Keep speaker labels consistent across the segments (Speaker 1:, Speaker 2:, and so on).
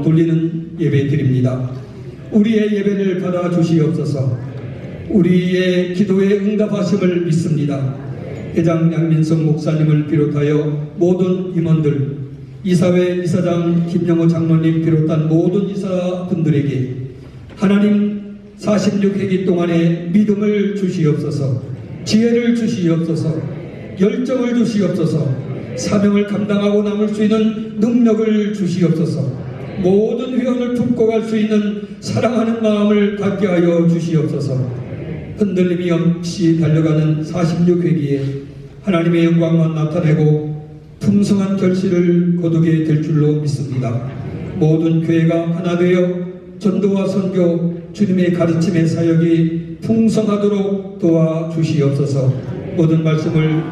Speaker 1: 돌리는 예배 드립니다. 우리의 예배를 받아주시옵소서. 우리의 기도에 응답하심을 믿습니다. 회장 양민성 목사님을 비롯하여 모든 임원들, 이사회 이사장 김영호 장로님 비롯한 모든 이사분들에게 하나님 46회기 동안의 믿음을 주시옵소서, 지혜를 주시옵소서, 열정을 주시옵소서, 사명을 감당하고 남을 수 있는 능력을 주시옵소서, 모든 회원을 품고 갈 수 있는 사랑하는 마음을 갖게 하여 주시옵소서. 흔들림이 없이 달려가는 46회기에 하나님의 영광만 나타내고 풍성한 결실을 거두게 될 줄로 믿습니다. 모든 교회가 하나 되어 전도와 선교, 주님의 가르침의 사역이 풍성하도록 도와주시옵소서. 모든 말씀을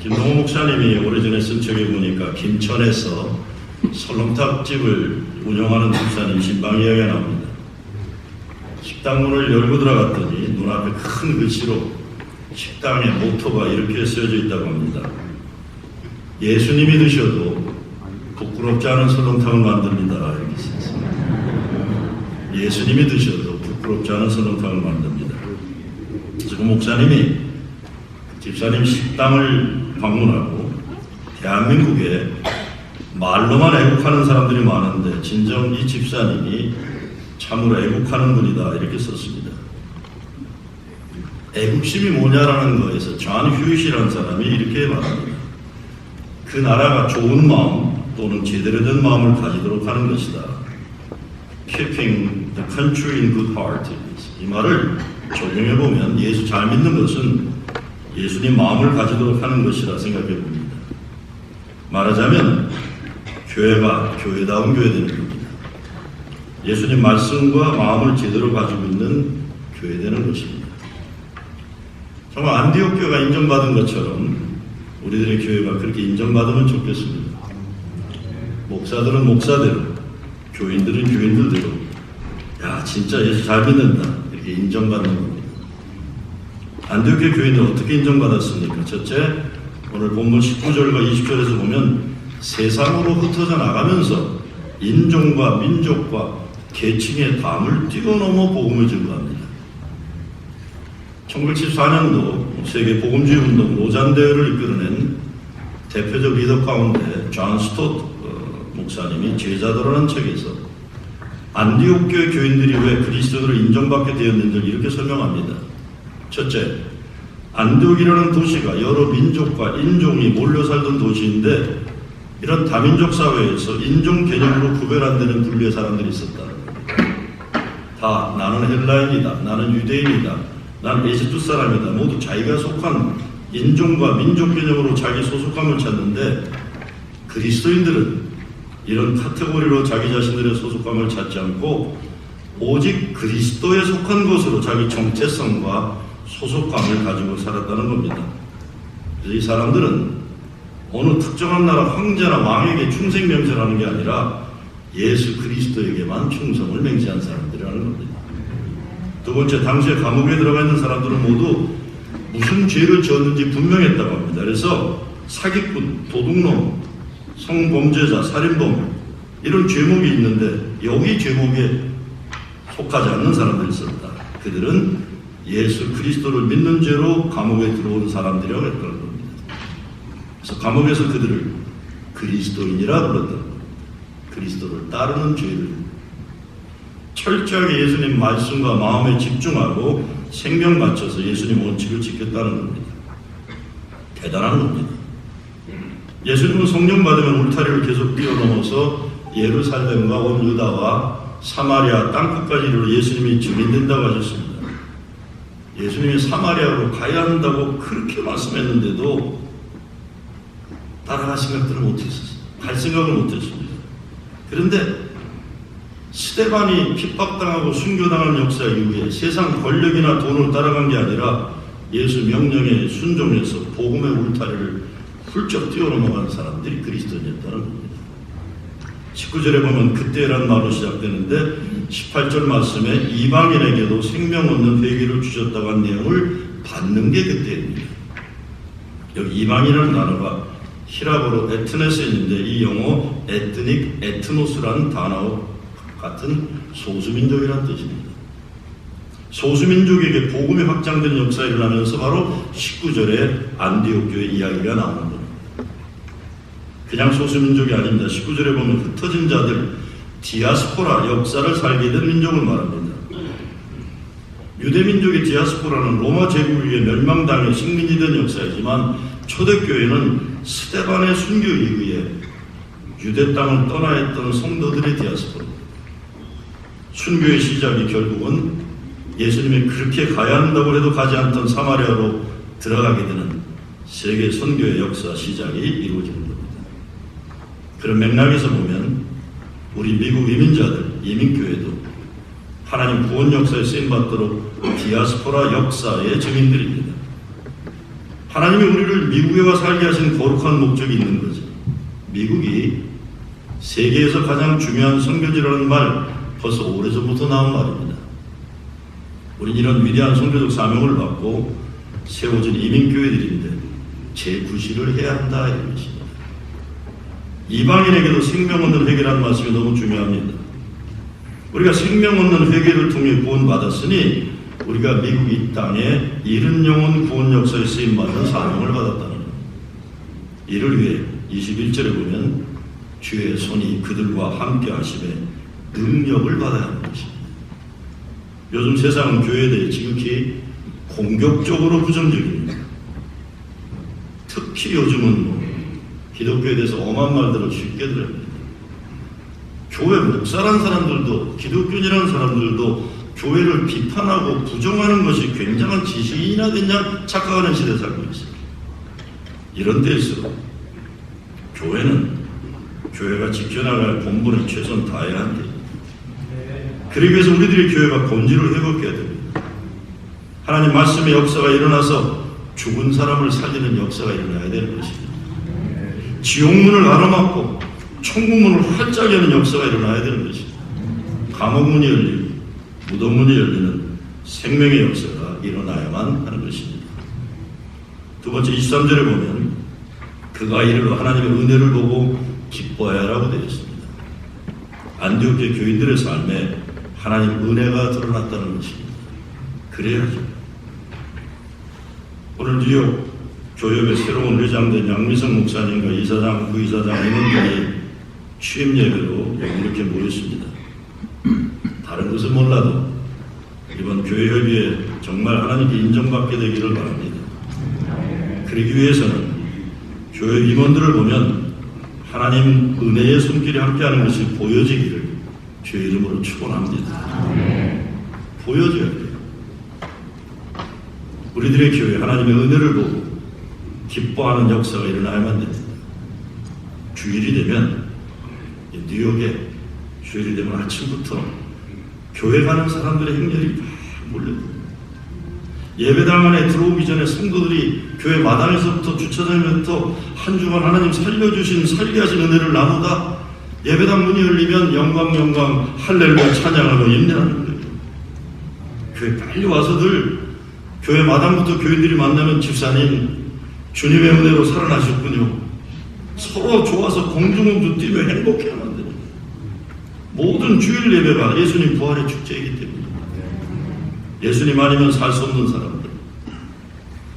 Speaker 2: 김동호 목사님이 오래전에 쓴 책에 보니까 김천에서 설렁탕집을 운영하는 목사님 신방 이야기가 나옵니다. 식당 문을 열고 들어갔더니 눈앞에 큰 글씨로 식당의 모토가 이렇게 쓰여져 있다고 합니다. 예수님이 드셔도 부끄럽지 않은 설렁탕을 만듭니다. 이렇게 쓰였습니다. 예수님이 드셔도 부끄럽지 않은 설렁탕을 만듭니다. 그래서 그 목사님이 집사님 식당을 방문하고 대한민국에 말로만 애국하는 사람들이 많은데 진정 이 집사님이 참으로 애국하는 분이다 이렇게 썼습니다. 애국심이 뭐냐라는 거에서 존 휴잇이라는 사람이 이렇게 말합니다. 그 나라가 좋은 마음 또는 제대로 된 마음을 가지도록 하는 것이다. Keeping the country in good heart. 이 말을 적용해보면 예수 잘 믿는 것은 예수님 마음을 가지도록 하는 것이라 생각해 봅니다. 말하자면 교회가 교회다운 교회 되는 겁니다. 예수님 말씀과 마음을 제대로 가지고 있는 교회 되는 것입니다. 정말 안디옥 교회가 인정받은 것처럼 우리들의 교회가 그렇게 인정받으면 좋겠습니다. 목사들은 목사대로, 교인들은 교인들대로 야 진짜 예수 잘 믿는다 이렇게 인정받는 겁니다. 안디옥교회 교인은 어떻게 인정받았습니까? 첫째, 오늘 본문 19절과 20절에서 보면 세상으로 흩어져 나가면서 인종과 민족과 계층의 담을 뛰어넘어 복음을 증거합니다. 1974년도 세계 복음주의 운동 로잔 대회를 이끌어낸 대표적 리더 가운데 존 스토트 목사님이 제자도라는 책에서 안디옥 교회 교인들이 왜 그리스도로 인정받게 되었는지를 이렇게 설명합니다. 첫째, 안디옥이라는 도시가 여러 민족과 인종이 몰려 살던 도시인데 이런 다민족 사회에서 인종 개념으로 구별 안 되는 분류의 사람들이 있었다. 다 나는 헬라인이다, 나는 유대인이다, 나는 에집트 사람이다. 모두 자기가 속한 인종과 민족 개념으로 자기 소속감을 찾는데 그리스도인들은 이런 카테고리로 자기 자신들의 소속감을 찾지 않고 오직 그리스도에 속한 것으로 자기 정체성과 소속감을 가지고 살았다는 겁니다. 그래서 이 사람들은 어느 특정한 나라 황제나 왕에게 충성 맹세하는 게 아니라 예수 그리스도에게만 충성을 맹세한 사람들이라는 겁니다. 두 번째, 당시에 감옥에 들어가 있는 사람들은 모두 무슨 죄를 지었는지 분명했다고 합니다. 그래서 사기꾼, 도둑놈, 성범죄자, 살인범 이런 죄목이 있는데 여기 죄목에 속하지 않는 사람들이 있었다. 그들은 예수 그리스도를 믿는 죄로 감옥에 들어온 사람들이라고 했다는 겁니다. 그래서 감옥에서 그들을 그리스도인이라 불렀다. 그리스도를 따르는 죄를 철저하게 예수님 말씀과 마음에 집중하고 생명 바쳐서 예수님 원칙을 지켰다는 겁니다. 대단한 겁니다. 예수님은 성령 받으면 울타리를 계속 뛰어넘어서 예루살렘과 온 유다와 사마리아 땅끝까지 이르러 예수님이 증인된다고 하셨습니다. 예수님이 사마리아로 가야 한다고 그렇게 말씀했는데도 따라갈 생각들을 못했었어요. 갈 생각을 못했습니다. 그런데 스데반이 핍박당하고 순교당한 역사 이후에 세상 권력이나 돈을 따라간 게 아니라 예수 명령에 순종해서 복음의 울타리를 훌쩍 뛰어넘어간 사람들이 그리스도인이었다는 겁니다. 19절에 보면 그때란 말로 시작되는데 18절 말씀에 이방인에게도 생명 얻는 회개를 주셨다고 한 내용을 받는 게 그때입니다. 여기 이방인이라는 단어가 히라보로 에트네스에 있는데 이 영어 에트닉, 에트노스라는 단어와 같은 소수민족이라는 뜻입니다. 소수민족에게 복음이 확장되는 역사가 일어나면서 바로 19절에 안디옥 교회 이야기가 나오는 겁니다. 그냥 소수민족이 아닙니다. 19절에 보면 흩어진 자들, 디아스포라, 역사를 살게 된 민족을 말합니다. 유대민족의 디아스포라는 로마 제국에 의해 멸망당해 식민이 된 역사이지만 초대교회는 스데반의 순교 이후에 유대 땅을 떠나 있던 성도들의 디아스포라입니다. 순교의 시작이 결국은 예수님이 그렇게 가야 한다고 해도 가지 않던 사마리아로 들어가게 되는 세계 선교의 역사 시작이 이루어지는 겁니다. 그런 맥락에서 보면 우리 미국 이민자들, 이민교회도 하나님 구원 역사에 쓰임받도록 디아스포라 역사의 증인들입니다. 하나님이 우리를 미국에 와 살게 하신 거룩한 목적이 있는 거죠. 미국이 세계에서 가장 중요한 선교지라는 말 벌써 오래전부터 나온 말입니다. 우리는 이런 위대한 선교적 사명을 받고 세워진 이민교회들인데 재구실을 해야 한다 이런 것입니다. 이방인에게도 생명 얻는 회개라는 말씀이 너무 중요합니다. 우리가 생명 얻는 회개를 통해 구원받았으니 우리가 미국 이 땅에 이른 영혼 구원 역사에 쓰임받는 사명을 받았다는 겁니다. 이를 위해 21절에 보면 주의 손이 그들과 함께 하심에 능력을 받아야 하는 것입니다. 요즘 세상은 교회에 대해 지극히 공격적으로 부정적입니다. 특히 요즘은 기독교에 대해서 엄한 말들을 쉽게 들어옵니다. 교회 목사라는 사람들도 기독교인이라는 사람들도 교회를 비판하고 부정하는 것이 굉장한 지식인이나 됐냐 착각하는 시대에 살고 있습니다. 이런 데일수록 교회가 지켜나갈 본분에 최선 다해야 한다. 그러기 위해서 우리들의 교회가 본질을 회복해야 됩니다. 하나님 말씀의 역사가 일어나서 죽은 사람을 살리는 역사가 일어나야 되는 것입니다. 지옥문을 가로막고 천국문을 활짝 여는 역사가 일어나야 되는 것입니다. 감옥문이 열리고 무덤문이 열리는 생명의 역사가 일어나야만 하는 것입니다. 두 번째 23절에 보면 그가 이르러 하나님의 은혜를 보고 기뻐하라고 되어 있습니다. 안디옥 교회 교인들의 삶에 하나님 은혜가 드러났다는 것입니다. 그래야죠. 오늘 뉴욕 교협의 새로운 회장된 양미성 목사님과 이사장, 부이사장, 임원들이 취임 예배로 이렇게 모였습니다. 다른 것은 몰라도 이번 교회 협의회 정말 하나님께 인정받게 되기를 바랍니다. 그러기 위해서는 교회 임원들을 보면 하나님 은혜의 손길이 함께하는 것이 보여지기를 주의 이름으로 축원합니다. 보여줘야 돼요. 우리들의 교회 하나님의 은혜를 보고 기뻐하는 역사가 일어나야만 됩니다. 주일이 되면 뉴욕에 주일이 되면 아침부터 교회 가는 사람들의 행렬이 막 몰려듭니다. 예배당 안에 들어오기 전에 성도들이 교회 마당에서부터 주차장에부터 한 주간 하나님 살려주신 살게 하신 은혜를 나누다 예배당 문이 열리면 영광 할렐루야 찬양하고 인내하는 거예요. 교회 빨리 와서들 교회 마당부터 교인들이 만나면 집사님 주님의 은혜로 살아나셨군요. 서로 좋아서 공중음도 뛰며 행복해야만 됩니다. 모든 주일 예배가 예수님 부활의 축제이기 때문에 예수님 아니면 살 수 없는 사람들,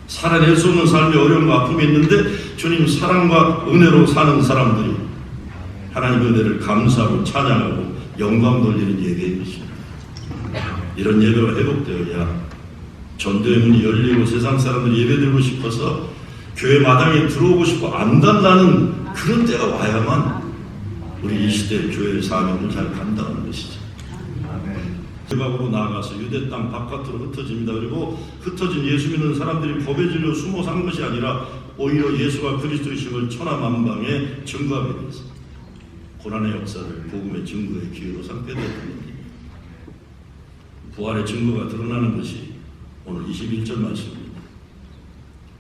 Speaker 2: 살아낼 수 없는 삶의 어려움과 아픔이 있는데 주님 사랑과 은혜로 사는 사람들이 하나님의 은혜를 감사하고 찬양하고 영광 돌리는 예배인 것입니다. 이런 예배가 회복되어야 전도의 문이 열리고 세상 사람들이 예배드리고 싶어서 교회 마당에 들어오고 싶어 안단다는 그런 때가 와야만 우리 이 시대의 교회의 사명을 잘 감당하는 것이죠. 외곽으로 나아가서 유대 땅 바깥으로 흩어집니다. 그리고 흩어진 예수 믿는 사람들이 법에 질려 숨어 산 것이 아니라 오히려 예수가 그리스도이심을 천하만방에 증거하게 되었습니다. 고난의 역사를 복음의 증거의 기회로 삼게 되었습니다. 부활의 증거가 드러나는 것이 오늘 21절 말씀입니다.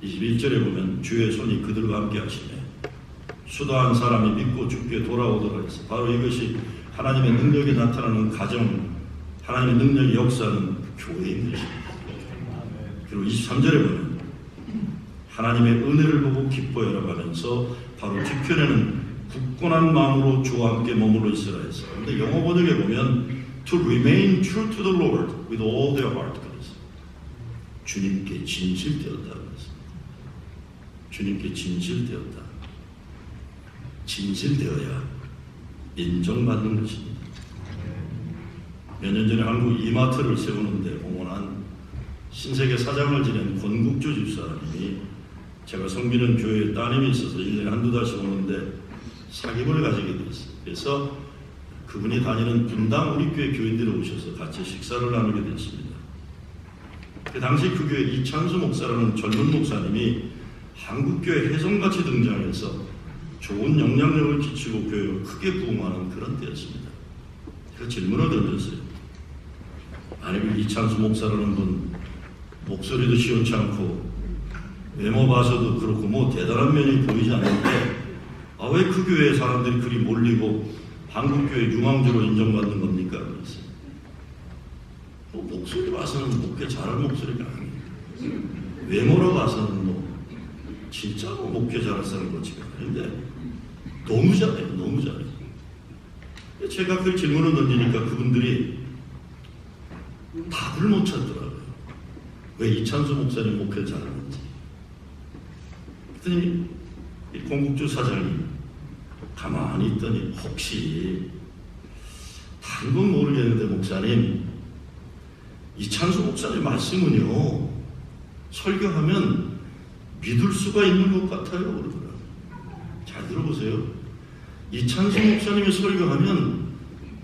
Speaker 2: 21절에 보면 주의 손이 그들과 함께 하시네 수다한 사람이 믿고 주께 돌아오도록 해서 바로 이것이 하나님의 능력이 나타나는 가정, 하나님의 능력의 역사는 교회인 것입니다. 그리고 23절에 보면 하나님의 은혜를 보고 기뻐해라 하면서 바로 뒤편에는 굳건한 마음으로 주와 함께 머물러 있으라 해서, 근데 영어 번역에 보면 to remain true to the Lord with all their heart 그래서 주님께 진실되었다 그래서 주님께 진실되었다. 진실되어야 인정받는 것입니다. 몇 년 전에 한국 이마트를 세우는데 공헌한 신세계 사장을 지낸 권국주 집사님이 제가 섬기는 교회에 따님이 있어서 1년에 한두 달씩 오는데 사귐을 가지게 됐어요. 그래서 그분이 다니는 분당 우리 교회 교인들이 오셔서 같이 식사를 나누게 됐습니다. 그 당시 그 교회 이찬수 목사라는 젊은 목사님이 한국교회 혜성같이 등장해서 좋은 영향력을 끼치고 교회를 크게 부흥하는 그런 때였습니다. 제가 질문을 던졌어요. 아니 그 이찬수 목사라는 분 목소리도 시원치 않고 외모 봐서도 그렇고 뭐 대단한 면이 보이지 않는데 왜 그 교회에 사람들이 그리 몰리고 한국교회 유망주로 인정받는 겁니까? 그랬어요. 목소리 봐서는 목회 잘할 목소리가 아니에요. 외모로 봐서는 진짜 목회 잘할 사람 같지가 않은데 너무 잘해요. 너무 잘해요. 제가 그 질문을 던지니까 그분들이 답을 못 찾더라고요. 왜 이찬수 목사님 목회를 잘하는지. 그랬더니 공국주 사장이 가만히 있더니 혹시 다른 건 모르겠는데 목사님 이찬수 목사님 말씀은요 설교하면 믿을 수가 있는 것 같아요 그러더라고요. 잘 들어보세요. 이찬수 목사님이 설교하면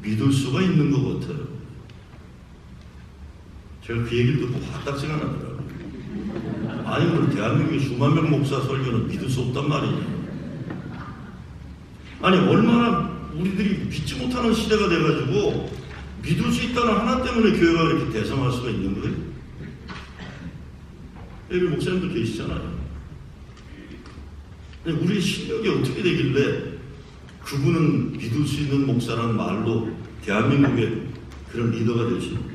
Speaker 2: 믿을 수가 있는 것 같아요. 제가 그 얘기를 듣고 화딱지가 나더라고요. 아니 오늘 대한민국의 수만 명 목사 설교는 믿을 수 없단 말이냐. 아니 얼마나 우리들이 믿지 못하는 시대가 돼가지고 믿을 수 있다는 하나 때문에 교회가 이렇게 대성할 수가 있는 거예요. 여기 목사님도 계시잖아요. 우리의 실력이 어떻게 되길래 그분은 믿을 수 있는 목사라는 말로 대한민국의 그런 리더가 되시는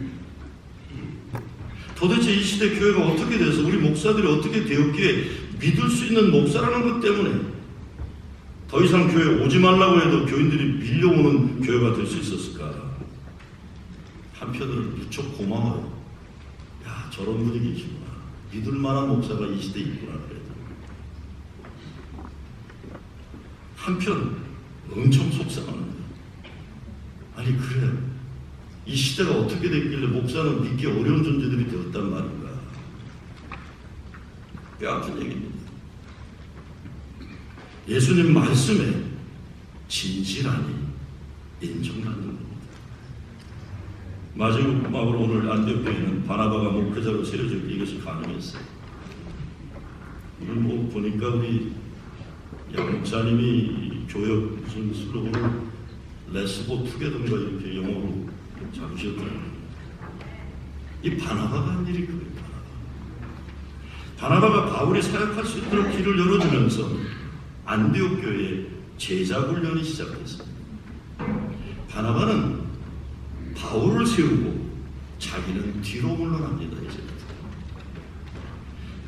Speaker 2: 도대체 이 시대 교회가 어떻게 돼서 우리 목사들이 어떻게 되었기에 믿을 수 있는 목사라는 것 때문에 더 이상 교회 오지 말라고 해도 교인들이 밀려오는 교회가 될 수 있었을까? 한편으로는 무척 고마워요. 야 저런 분이 계시구나. 믿을 만한 목사가 이 시대에 있구나. 그래도 한편 엄청 속상합니다. 아니 그래요. 이 시대가 어떻게 됐길래 목사는 믿기 어려운 존재들이 되었단 말인가. 뼈 아픈 얘기입니다. 예수님 말씀에 진실하니 인정받는 겁니다. 마지막으로 오늘 안디옥교회는 바나바가 목회자로 세워졌고 이것이 가능했어요. 이걸 보니까 우리 양 목사님이 교역 무슨 슬로건을 레스고 투게던가 이렇게 영어로 잡으셨더라고요. 이 바나바가 한 일이 그거예요. 바나바가 바울이 사역할 수 있도록 길을 열어주면서 안디옥 교회에 제자 훈련이 시작됐습니다. 바나바는 바울을 세우고 자기는 뒤로 물러납니다. 이제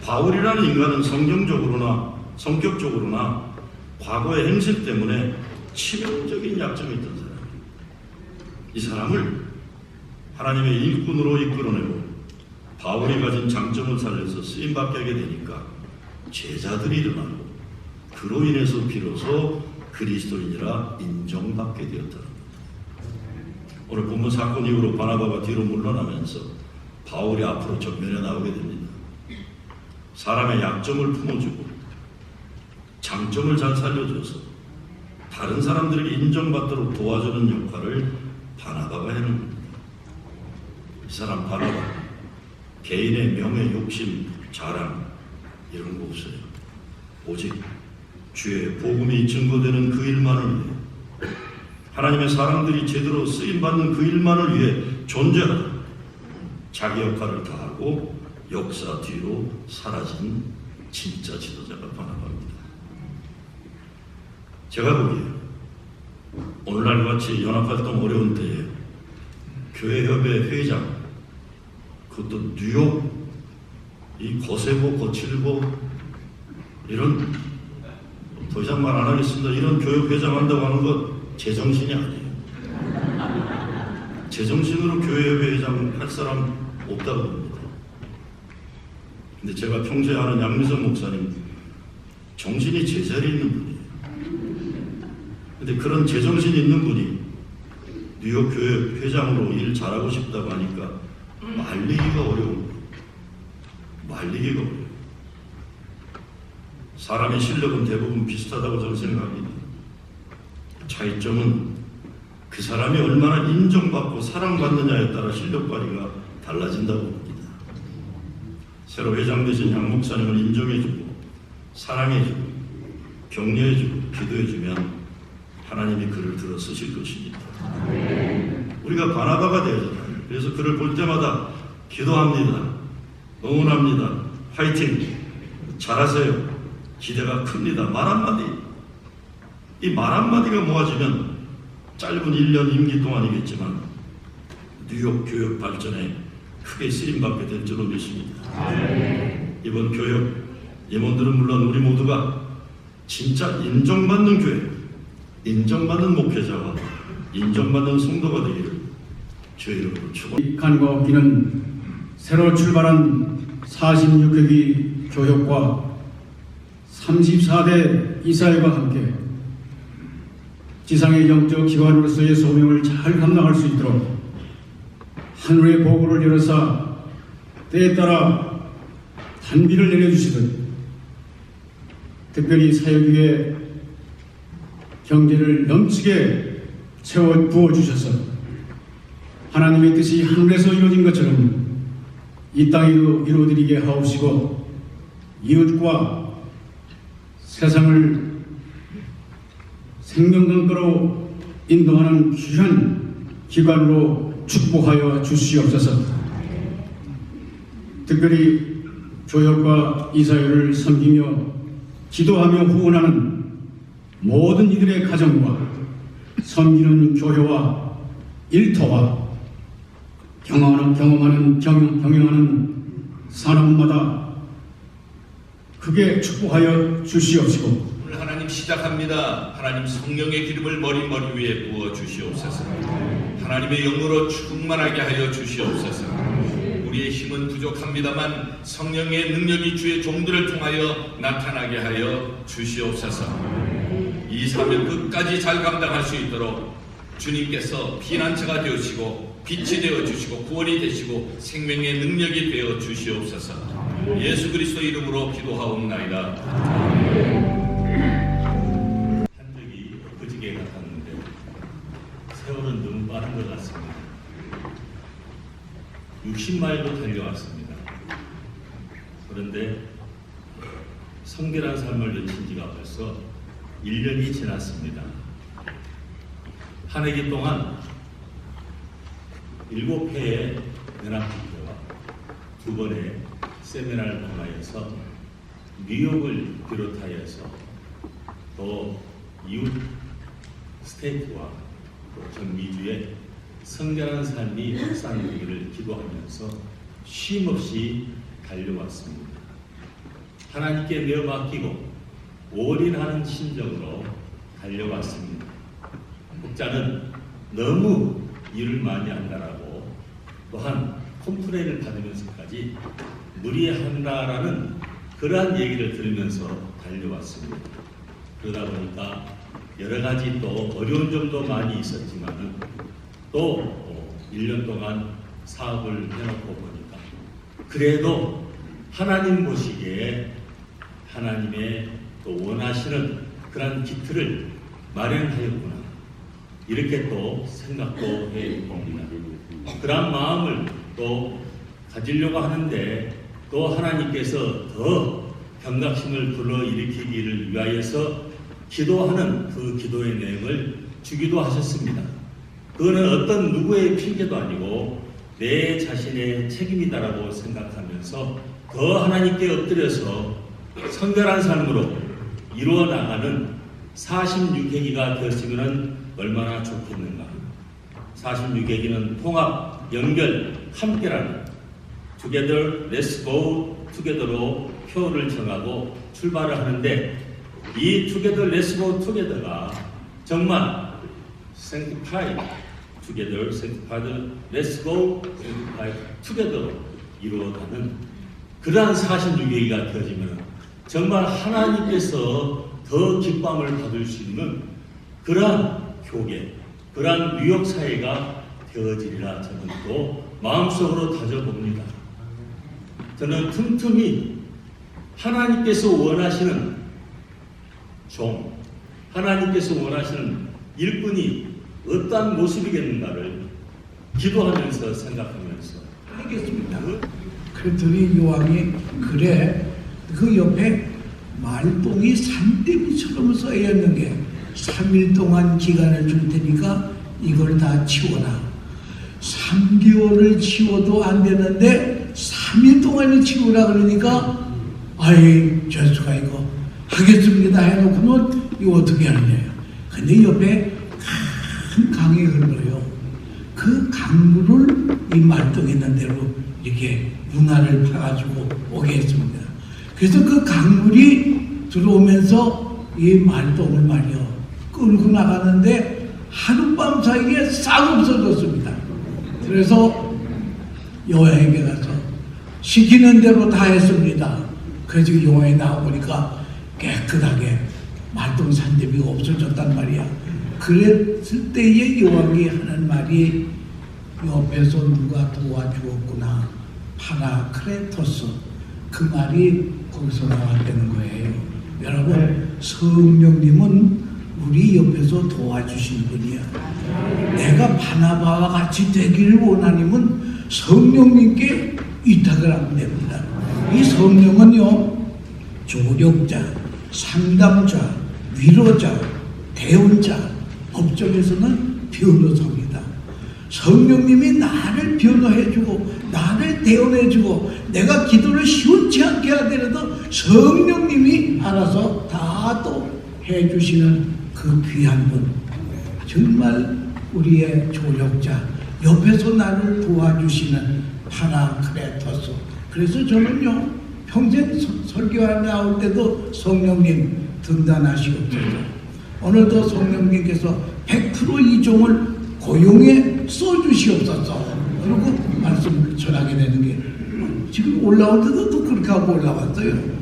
Speaker 2: 바울이라는 인간은 성격적으로나 과거의 행실 때문에 치명적인 약점이 있던 사람입니다. 이 사람을 하나님의 일꾼으로 이끌어내고 바울이 가진 장점을 살려서 쓰임받게 하게 되니까 제자들이 일어나고 그로 인해서 비로소 그리스도인이라 인정받게 되었다는 겁니다. 오늘 본문 사건 이후로 바나바가 뒤로 물러나면서 바울이 앞으로 전면에 나오게 됩니다. 사람의 약점을 품어주고 장점을 잘 살려줘서 다른 사람들에게 인정받도록 도와주는 역할을 바나바가 해는 겁니다. 이 사람 바나바 개인의 명예, 욕심, 자랑 이런 거 없어요. 오직 주의 복음이 증거되는 그 일만을 위해, 하나님의 사람들이 제대로 쓰임받는 그 일만을 위해 존재하다 자기 역할을 다하고 역사 뒤로 사라진 진짜 지도자가 바나바입니다. 제가 보기에 오늘날 같이 연합활동 어려운 때에 교회협의 회장, 그것도 뉴욕 이 거세고 거칠고 이런, 더 이상 말 안 하겠습니다. 이런 교육 회장 한다고 하는 것 제정신이 아니에요. 제정신으로 교회협의 회장 할 사람 없다고 봅니다. 근데 제가 평소에 아는 양민석 목사님 정신이 제자리에 있는 분이에요. 근데 그런 제정신 있는 분이 뉴욕 교회 회장으로 일 잘하고 싶다고 하니까 말리기가 어려운 거예요. 말리기가 어려워요. 사람의 실력은 대부분 비슷하다고 저는 생각합니다. 차이점은 그 사람이 얼마나 인정받고 사랑받느냐에 따라 실력 발휘가 달라진다고 봅니다. 새로 회장되신 양 목사님을 인정해주고 사랑해주고 격려해주고 기도해주면 하나님이 그를 들어 쓰실 것입니다. 우리가 바나바가 되잖아요. 그래서 그를 볼 때마다 기도합니다. 응원합니다. 화이팅! 잘하세요. 기대가 큽니다. 말 한마디. 이 말 한마디가 모아지면 짧은 1년 임기 동안이겠지만 뉴욕 교육 발전에 크게 쓰임받게 될 줄로 믿습니다. 이번 교육 임원들은 물론 우리 모두가 진짜 인정받는 교회, 인정받는 목회자와 인정받는 성도가 되기를 주의 이름으로 축원합니다.
Speaker 3: 간과 없기는 새로 출발한 46회기 교역과 34대 이사회와 함께 지상의 영적 기관으로서의 소명을 잘 감당할 수 있도록 하늘의 보고를 열어사 때에 따라 단비를 내려주시듯 특별히 사역 위에 경제를 넘치게 채워 부어주셔서 하나님의 뜻이 하늘에서 이루어진 것처럼 이 땅에도 이루어드리게 하옵시고 이웃과 세상을 생명강가로 인도하는 귀한 기관으로 축복하여 주시옵소서. 특별히 교역과 이사회를 섬기며 기도하며 후원하는 모든 이들의 가정과 섬기는 교회와 일터와 경영하는 산업마다 크게 축복하여 주시옵시고
Speaker 4: 오늘 하나님 시작합니다. 하나님 성령의 기름을 머리 위에 부어 주시옵소서. 하나님의 영으로 충만하게 하여 주시옵소서. 우리의 힘은 부족합니다만 성령의 능력이 주의 종들을 통하여 나타나게 하여 주시옵소서. 이 사명 끝까지 잘 감당할 수 있도록 주님께서 피난처가 되어주시고 빛이 되어주시고 구원이 되시고 생명의 능력이 되어 주시옵소서. 예수 그리스도 이름으로 기도하옵나이다.
Speaker 5: 한적이 엊그저께 같았는데 세월은 너무 빠른 것 같습니다. 60마일로 달려왔습니다. 그런데 성결한 삶을 여친 지가 벌써 1년이 지났습니다. 한 해기 동안 7회의 연합집회와 2번의 세미나를 통하여서 뉴욕을 비롯하여서 또 이웃 스테이트와 또 전 미주의 성결한 삶이 확산되기를 기도하면서 쉼없이 달려왔습니다. 하나님께 내어 맡기고 올인하는 심정으로 달려왔습니다. 목자는 너무 일을 많이 한다라고 또한 컴플레인을 받으면서까지 무리한다라는 그러한 얘기를 들으면서 달려왔습니다. 그러다 보니까 여러 가지 또 어려운 점도 많이 있었지만은 또 1년 동안 사업을 해놓고 보니까 그래도 하나님 보시기에 하나님의 또 원하시는 그런 기틀을 마련하였구나 이렇게 또 생각도 해봅니다. 그런 마음을 또 가지려고 하는데 또 하나님께서 더 경각심을 불러일으키기를 위하여서 기도하는 그 기도의 내용을 주기도 하셨습니다. 그거는 어떤 누구의 핑계도 아니고 내 자신의 책임이다라고 생각하면서 더 하나님께 엎드려서 성결한 삶으로 이루어 나가는 46회기가 되었으면 얼마나 좋겠는가. 46회기는 통합, 연결, 함께라는 Together, Let's Go Together로 표를 정하고 출발을 하는데 이 Together, Let's Go Together가 정말 Sanctified Together, Sanctified, Let's Go Sanctified Together로 이루어가는 그러한 46회기가 되어지면 정말 하나님께서 더 기쁨을 받을 수 있는 그러한 교계, 그러한 뉴욕 사회가 되어지리라 저는 또 마음속으로 다져봅니다. 저는 틈틈이 하나님께서 원하시는 종, 하나님께서 원하시는 일꾼이 어떠한 모습이겠는가를 기도하면서 생각하면서
Speaker 6: 알겠습니다. 그랬더니 요한이 그래 그 옆에 말똥이 산더미처럼 쌓여있는 게 3일 동안 기간을 줄 테니까 이걸 다 치워라. 3개월을 치워도 안 되는데 3일 동안을 치우라 그러니까 아이 죄수가 이거 하겠습니다 해놓고는 이거 어떻게 하느냐요. 근데 옆에 큰 강이 흘러요. 그 강물을 이 말똥 있는 대로 이렇게 문화를 파가지고 오게 했습니다. 그래서 그 강물이 들어오면서 이 말똥을 말이요 끌고 나가는데 하룻밤 사이에 싹 없어졌습니다. 그래서 여호와에게 가서 시키는 대로 다 했습니다. 그래서 여호와에 나와보니까 깨끗하게 말똥 산더미가 없어졌단 말이야. 그랬을 때에 여호와가 하는 말이 옆에서 누가 도와주었구나 파라크레토스 그 말이 거기서 나왔다는 거예요. 여러분 성령님은 우리 옆에서 도와주신 분이야. 내가 바나바와 같이 되기를 원하님은 성령님께 위탁을 하면 됩니다. 이 성령은요 조력자, 상담자, 위로자, 대언자, 법정에서는 변호사입니다. 성령님이 나를 변호해주고 나를 대언해주고 내가 기도를 시원치 않게 하더라도 성령님이 알아서 다 또 해주시는 그 귀한 분 정말 우리의 조력자 옆에서 나를 도와주시는 파라크레토스. 그래서 저는요 평생 설교하러 나올 때도 성령님 등단하시옵소서. 오늘도 성령님께서 100% 이 종을 고용해 써주시옵소서. 그리고 말씀을 전하게 되는 게 지금 올라올 때도 또 그렇게 하고 올라왔어요.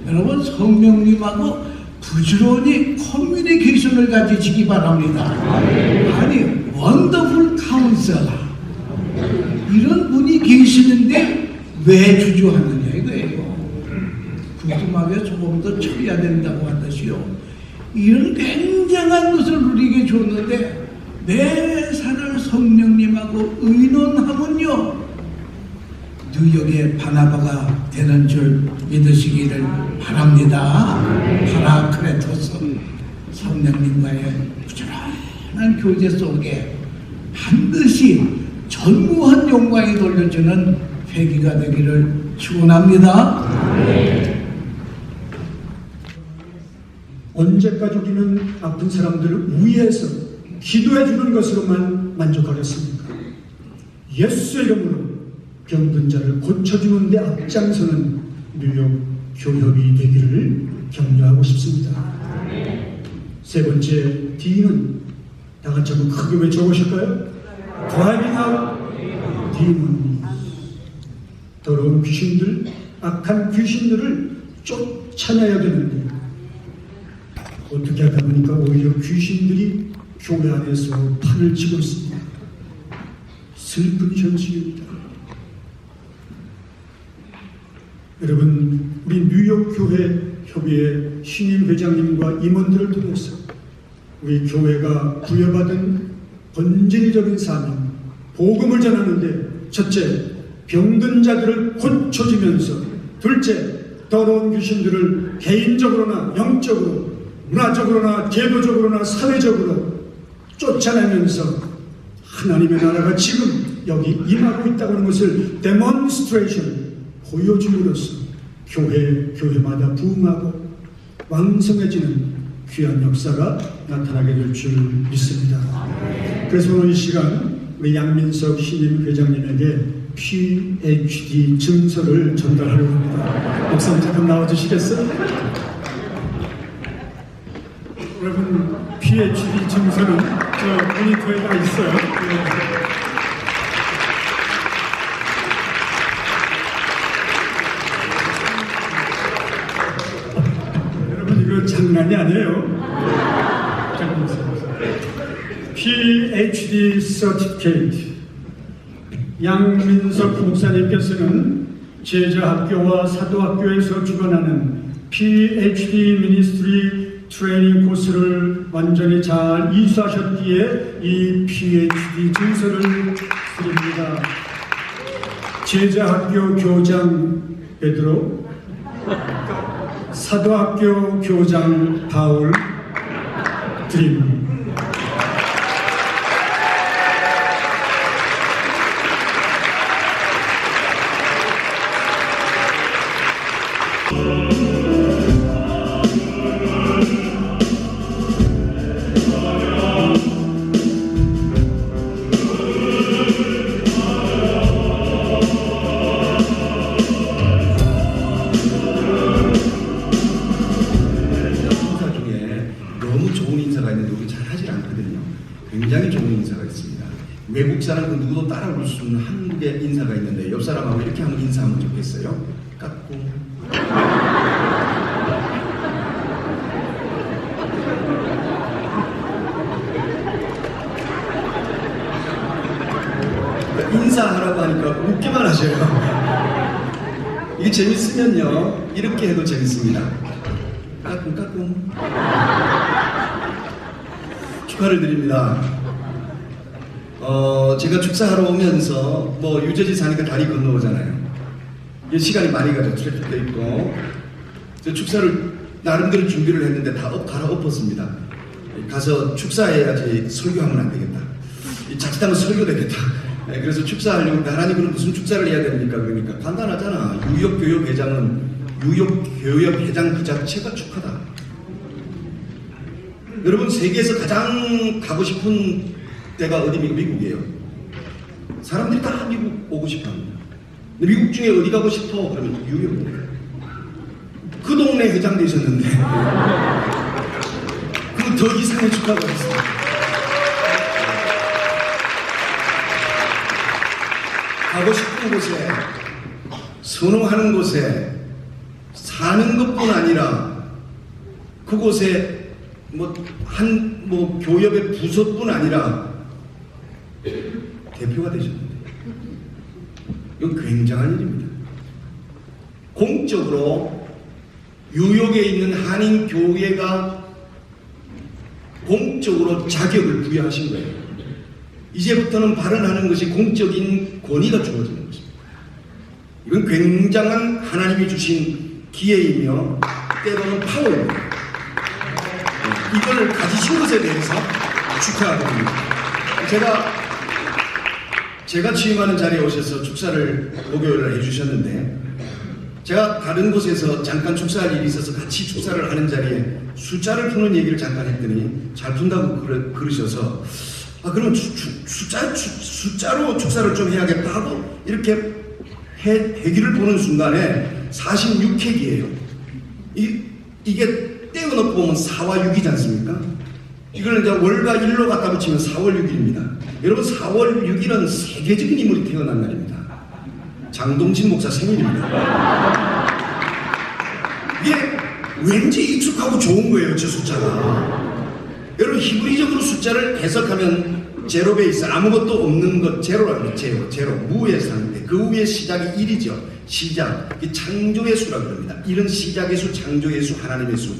Speaker 6: 여러분 성령님하고 부지런히 커뮤니케이션을 가지시기 바랍니다. 아니 원더풀 카운셀러 이런 분이 계시는데 왜 주저하느냐 이거예요. 궁금하게 조금 더 처리해야 된다고 하듯이요. 이런 굉장한 것을 우리에게 줬는데 매사를 성령님하고 의논하면요 뉴욕의 바나바가 되는 줄 믿으시기를 바랍니다. 파라크레토스 성령님과의 부지런한 교제 속에 반드시 전무한 영광이 돌려주는 회기가 되기를 축원합니다.
Speaker 7: 언제까지 우리는 아픈 사람들을 위해서 기도해 주는 것으로만 만족하겠습니까? 예수의 이름으로 병든 자를 고쳐주는 데 앞장서는 뉴욕 교협이 되기를 격려하고 싶습니다. 세 번째 D는 다 같이 한번 크게 외쳐보실까요? Driving out demons. 더러운 귀신들, 악한 귀신들을 쫓아내야 되는데 어떻게 하다 보니까 오히려 귀신들이 교회 안에서 판을 치고 있습니다. 슬픈 현실입니다. 여러분, 우리 뉴욕 교회 협의회 신임 회장님과 임원들을 통해서 우리 교회가 부여받은 본질적인 사명, 복음을 전하는데 첫째, 병든 자들을 고쳐주면서 둘째, 더러운 귀신들을 개인적으로나 영적으로, 문화적으로나 제도적으로나 사회적으로 쫓아내면서 하나님의 나라가 지금 여기 임하고 있다고 하는 것을 데몬스트레이션, 보여줌으로써 교회마다 부흥하고 왕성해지는 귀한 역사가 나타나게 될 줄 믿습니다. 그래서 오늘 이 시간 우리 양민석 신임 회장님에게 PhD 증서를 전달하려고 합니다. 목사님 잠깐 나와주시겠어요? 여러분, PhD 증서는 저 모니터에 다 있어요. 여러분, 이거 장난이 아니에요. 잠깐만요. PhD Certificate. 양민석 목사님께서는 제자학교와 사도학교에서 주관하는 PhD Ministry 트레이닝 코스를 완전히 잘 이수하셨기에 이 PhD 증서를 드립니다. 제자학교 교장 베드로, 사도학교 교장 바울 드립니다.
Speaker 8: 굉장히 좋은 인사가 있습니다. 외국 사람 그 누구도 따라올 수 없는 한국의 인사가 있는데 옆 사람하고 이렇게 한번 인사하면 좋겠어요. 깎고. 인사하라고 하니까 웃기만 하셔요. 이게 재밌으면요 이렇게 해도 재밌습니다. 까꿍까꿍. 축하를 드립니다. 제가 축사하러 오면서 뭐 유저지 사니까 다리 건너오잖아요. 이게 시간이 많이 가죠. 트래픽도 있고. 축사를 나름대로 준비를 했는데 다 갈아엎었습니다. 가서 축사해야지 설교하면 안 되겠다. 자칫하면 설교되겠다. 그래서 축사하려고 하나님 그럼 무슨 축사를 해야 됩니까? 그러니까 간단하잖아. 유역교협회장은 유역교협회장 그 자체가 축하다. 여러분 세계에서 가장 가고 싶은 데가 어디입니까? 미국이에요. 사람들이 다 미국 오고 싶어합니다. 근데 미국 중에 어디 가고 싶어? 그러면 뉴욕이에요. 그 동네 회장 되셨는데 그 더 이상의 축하가 있어요. 가고 싶은 곳에 선호하는 곳에 사는 것뿐 아니라 그곳에 교협의 부서뿐 아니라 대표가 되셨는데 이건 굉장한 일입니다. 공적으로 뉴욕에 있는 한인교회가 공적으로 자격을 부여하신 거예요. 이제부터는 발언하는 것이 공적인 권위가 주어지는 것입니다. 이건 굉장한 하나님이 주신 기회이며 때로는 파워입니다. 이걸 가지신 것에 대해서 축하드립니다. 제가 취임하는 자리에 오셔서 축사를 목요일날 해주셨는데 제가 다른 곳에서 잠깐 축사할 일이 있어서 같이 축사를 하는 자리에 숫자를 푸는 얘기를 잠깐 했더니 잘 푼다고 그러셔서 그러면 숫자로 축사를 좀 해야겠다 하고 이렇게 해기를 보는 순간에 46회기예요. 이게 떼어놓고 보면 4와 6이지 않습니까? 이걸 이제 월과 일로 갖다 붙이면 4월 6일입니다. 여러분 4월 6일은 세계적인 인물이 태어난 날입니다. 장동진 목사 생일입니다. 이게 왠지 익숙하고 좋은 거예요, 저 숫자가. 여러분, 히브리적으로 숫자를 해석하면 제로 베이스, 아무것도 없는 것, 제로라는 제로, 무의 상태. 그 위에 시작이 1이죠. 시작, 창조의 수라고 합니다. 이런 시작의 수, 창조의 수, 하나님의 수.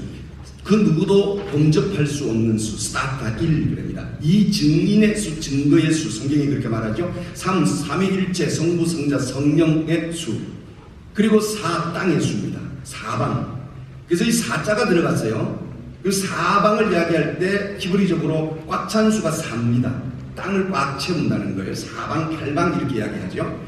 Speaker 8: 그 누구도 범접할 수 없는 수, 스타트가 1입니다. 이 증인의 수, 증거의 수, 성경이 그렇게 말하죠. 3, 삼위일체, 성부, 성자, 성령의 수. 그리고 4, 땅의 수입니다. 사방. 그래서 이 4자가 들어갔어요. 그 사방을 이야기할 때 히브리적으로 꽉 찬 수가 4입니다. 땅을 꽉 채운다는 거예요. 사방, 팔방 이렇게 이야기하죠.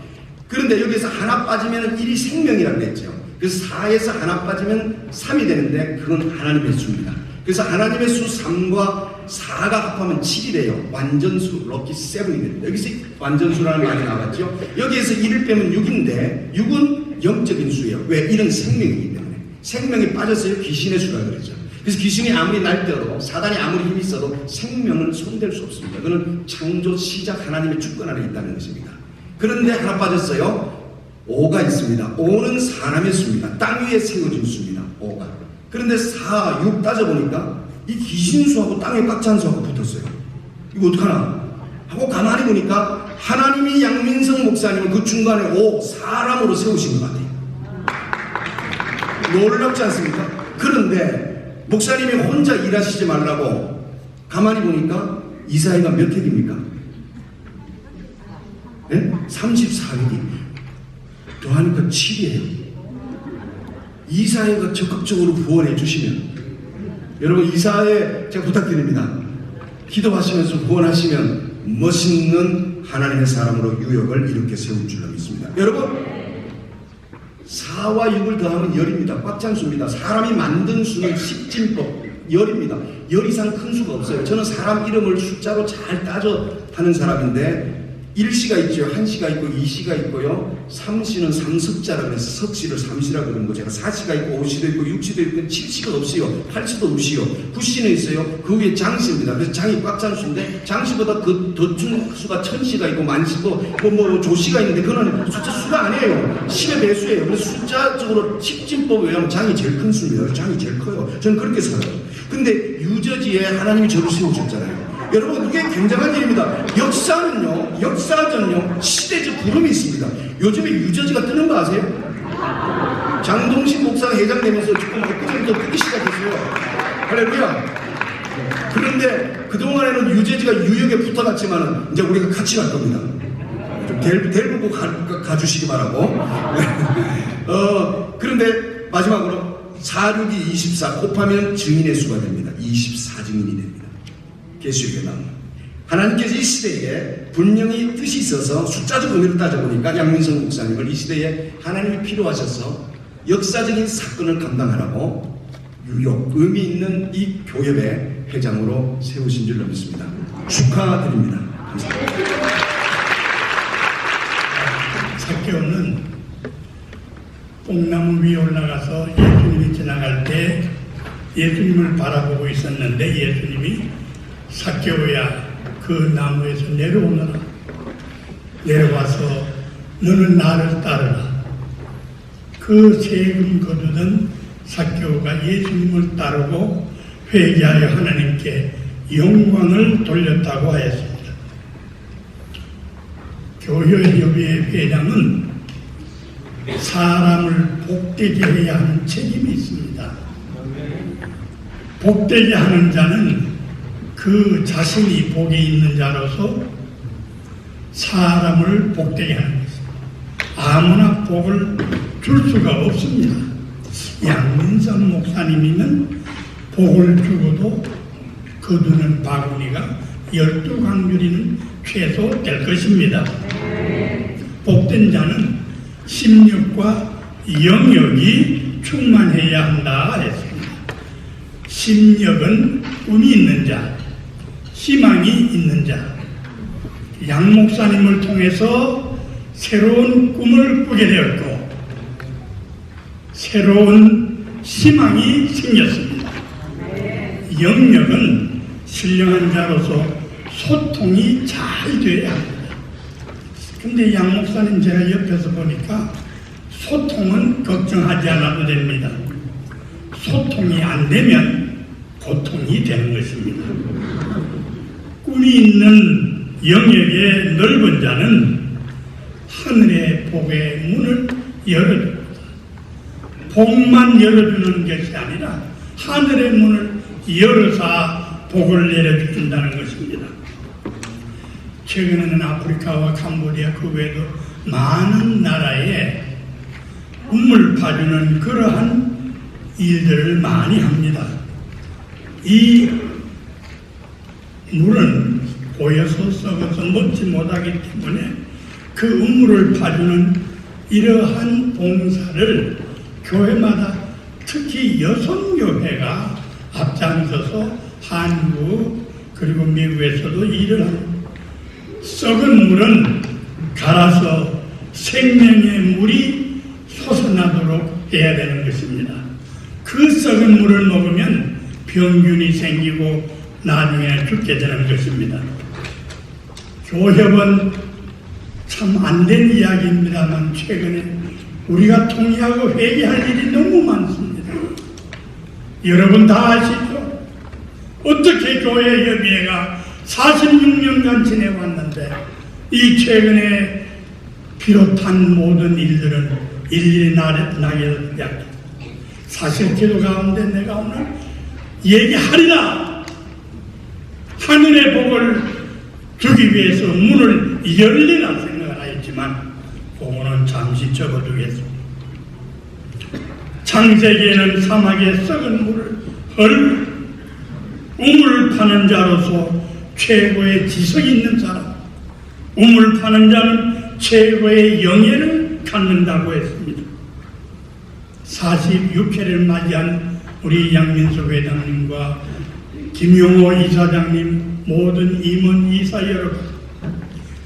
Speaker 8: 그런데 여기서 하나 빠지면 1이 생명이라고 했죠. 그래서 4에서 하나 빠지면 3이 되는데 그건 하나님의 수입니다. 그래서 하나님의 수 3과 4가 합하면 7이래요. 완전수, 럭키 7이 됩니다. 여기서 완전수라는 말이 나왔죠. 여기에서 1을 빼면 6인데 6은 영적인 수예요. 왜? 1은 생명이기 때문에. 생명이 빠졌어요. 귀신의 수라 그러죠. 그래서 귀신이 아무리 날뛰어도, 사단이 아무리 힘이 있어도 생명을 손댈 수 없습니다. 그는 창조 시작 하나님의 주권 안에 있다는 것입니다. 그런데 하나 빠졌어요. 5가 있습니다. 5는 사람의 수입니다. 땅 위에 세워진 수입니다. 5가. 그런데 4, 6 따져보니까 이 귀신수하고 땅에 꽉 찬 수하고 붙었어요. 이거 어떡하나 하고 가만히 보니까 하나님이 양민성 목사님은 그 중간에 5, 사람으로 세우신 것 같아요. 놀랍지 않습니까? 그런데 목사님이 혼자 일하시지 말라고 가만히 보니까 이사야가 몇 획입니까? 네? 34획이 더하니까 7이에요. 이사야가 적극적으로 후원해 주시면, 여러분 이사야에 제가 부탁드립니다. 기도하시면서 후원하시면 멋있는 하나님의 사람으로 유역을 이렇게 세울 줄로 믿습니다. 여러분 4와 6을 더하면 10입니다. 꽉 찬 수입니다. 사람이 만든 수는 십진법 10입니다. 10 이상 큰 수가 없어요. 저는 사람 이름을 숫자로 잘 따져 하는 사람인데 1시가 있죠. 1시가 있고 2시가 있고요. 3시는 삼석자라고 해서 석시를 3시라고 그러는 거. 제가 4시가 있고 5시도 있고 6시도 있고 7시가 없어요. 8시도 없어요. 9시는 있어요. 그 위에 장시입니다. 그래서 장이 꽉 찬 수인데 장시보다 그 더 준 수가 천시가 있고 만시고 뭐 조시가 있는데 그거는 숫자 수가 아니에요. 10의 배수예요. 그래서 숫자적으로 십진법에 의하면 장이 제일 큰 수입니다. 장이 제일 커요. 저는 그렇게 살아요. 근데 유저지에 하나님이 저를 세우셨잖아요. 여러분 이게 굉장한 일입니다. 역사는요 시대적 구름이 있습니다. 요즘에 유저지가 뜨는 거 아세요? 장동신 목사가 회장되면서 조금 엊그제부터 뜨기 시작했어요. 할렐루야. 그런데 그동안에는 유저지가 유역에 붙어갔지만은 이제 우리가 같이 갈 겁니다. 좀 데리고 가주시기 바라고. 그런데 마지막으로 4, 6이 24 곱하면 증인의 수가 됩니다. 24증인이 됩니다. 계시록에 나옵니다. 하나님께서 이 시대에 분명히 뜻이 있어서 숫자적 의미로 따져보니까 양민성 목사님을 이 시대에 하나님이 필요하셔서 역사적인 사건을 감당하라고 유역, 의미 있는 이 교협의 회장으로 세우신 줄로 믿습니다. 축하드립니다. 감사합니다.
Speaker 9: 삭개오는 뽕나무 위에 올라가서 예수님이 지나갈 때 예수님을 바라보고 있었는데 예수님이 삭개오야 그 나무에서 내려오너라. 내려와서 너는 나를 따르라. 그 세금 거두던 삭개오가 예수님을 따르고 회개하여 하나님께 영광을 돌렸다고 하였습니다. 교회협의회 회장은 사람을 복되게 해야 하는 책임이 있습니다. 복되게 하는 자는 그 자신이 복이 있는 자로서 사람을 복되게 하는 것입니다. 아무나 복을 줄 수가 없습니다. 양민선 목사님이면 복을 주고도 거두는 바구니가 12강줄이는 최소 될 것입니다. 복된 자는 심력과 영역이 충만해야 한다 했습니다. 심력은 꿈이 있는 자, 희망이 있는 자. 양 목사님을 통해서 새로운 꿈을 꾸게 되었고 새로운 희망이 생겼습니다. 영역은 신령한 자로서 소통이 잘 돼야 합니다. 근데 양 목사님 제가 옆에서 보니까 소통은 걱정하지 않아도 됩니다. 소통이 안 되면 고통이 되는 것입니다. 꿈이 있는 영역의 넓은 자는 하늘의 복의 문을 열어줍니다. 복만 열어주는 것이 아니라 하늘의 문을 열어서 복을 내려준다는 것입니다. 최근에는 아프리카와 캄보디아 그 외에도 많은 나라에 꿈을 봐주는 그러한 일들을 많이 합니다. 이 물은 고여서 썩어서 먹지 못하기 때문에 그 우물을 파주는 이러한 봉사를 교회마다 특히 여성교회가 앞장서서 한국 그리고 미국에서도 일을 합니다. 썩은 물은 갈아서 생명의 물이 솟아나도록 해야 되는 것입니다. 그 썩은 물을 먹으면 병균이 생기고 나중에 죽게 되는 것입니다. 교협은 참 안 된 이야기입니다만 최근에 우리가 통일하고 회개할 일이 너무 많습니다. 여러분 다 아시죠? 어떻게 교회협의회가 46년간 지내왔는데 이 최근에 비롯한 모든 일들은 일일이 나게 되었다. 사실 기도 가운데 내가 오늘 얘기하리라. 하늘의 복을 주기 위해서 문을 열리라 생각을 하였지만 그거는 잠시 접어두겠습니다. 창세기에는 사막에 썩은 물을 헐 우물 파는 자로서 최고의 지성이 있는 사람, 우물 파는 자는 최고의 영예를 갖는다고 했습니다. 46회를 맞이한 우리 양민석 회장님과 김용호 이사장님, 모든 임원 이사 여러분,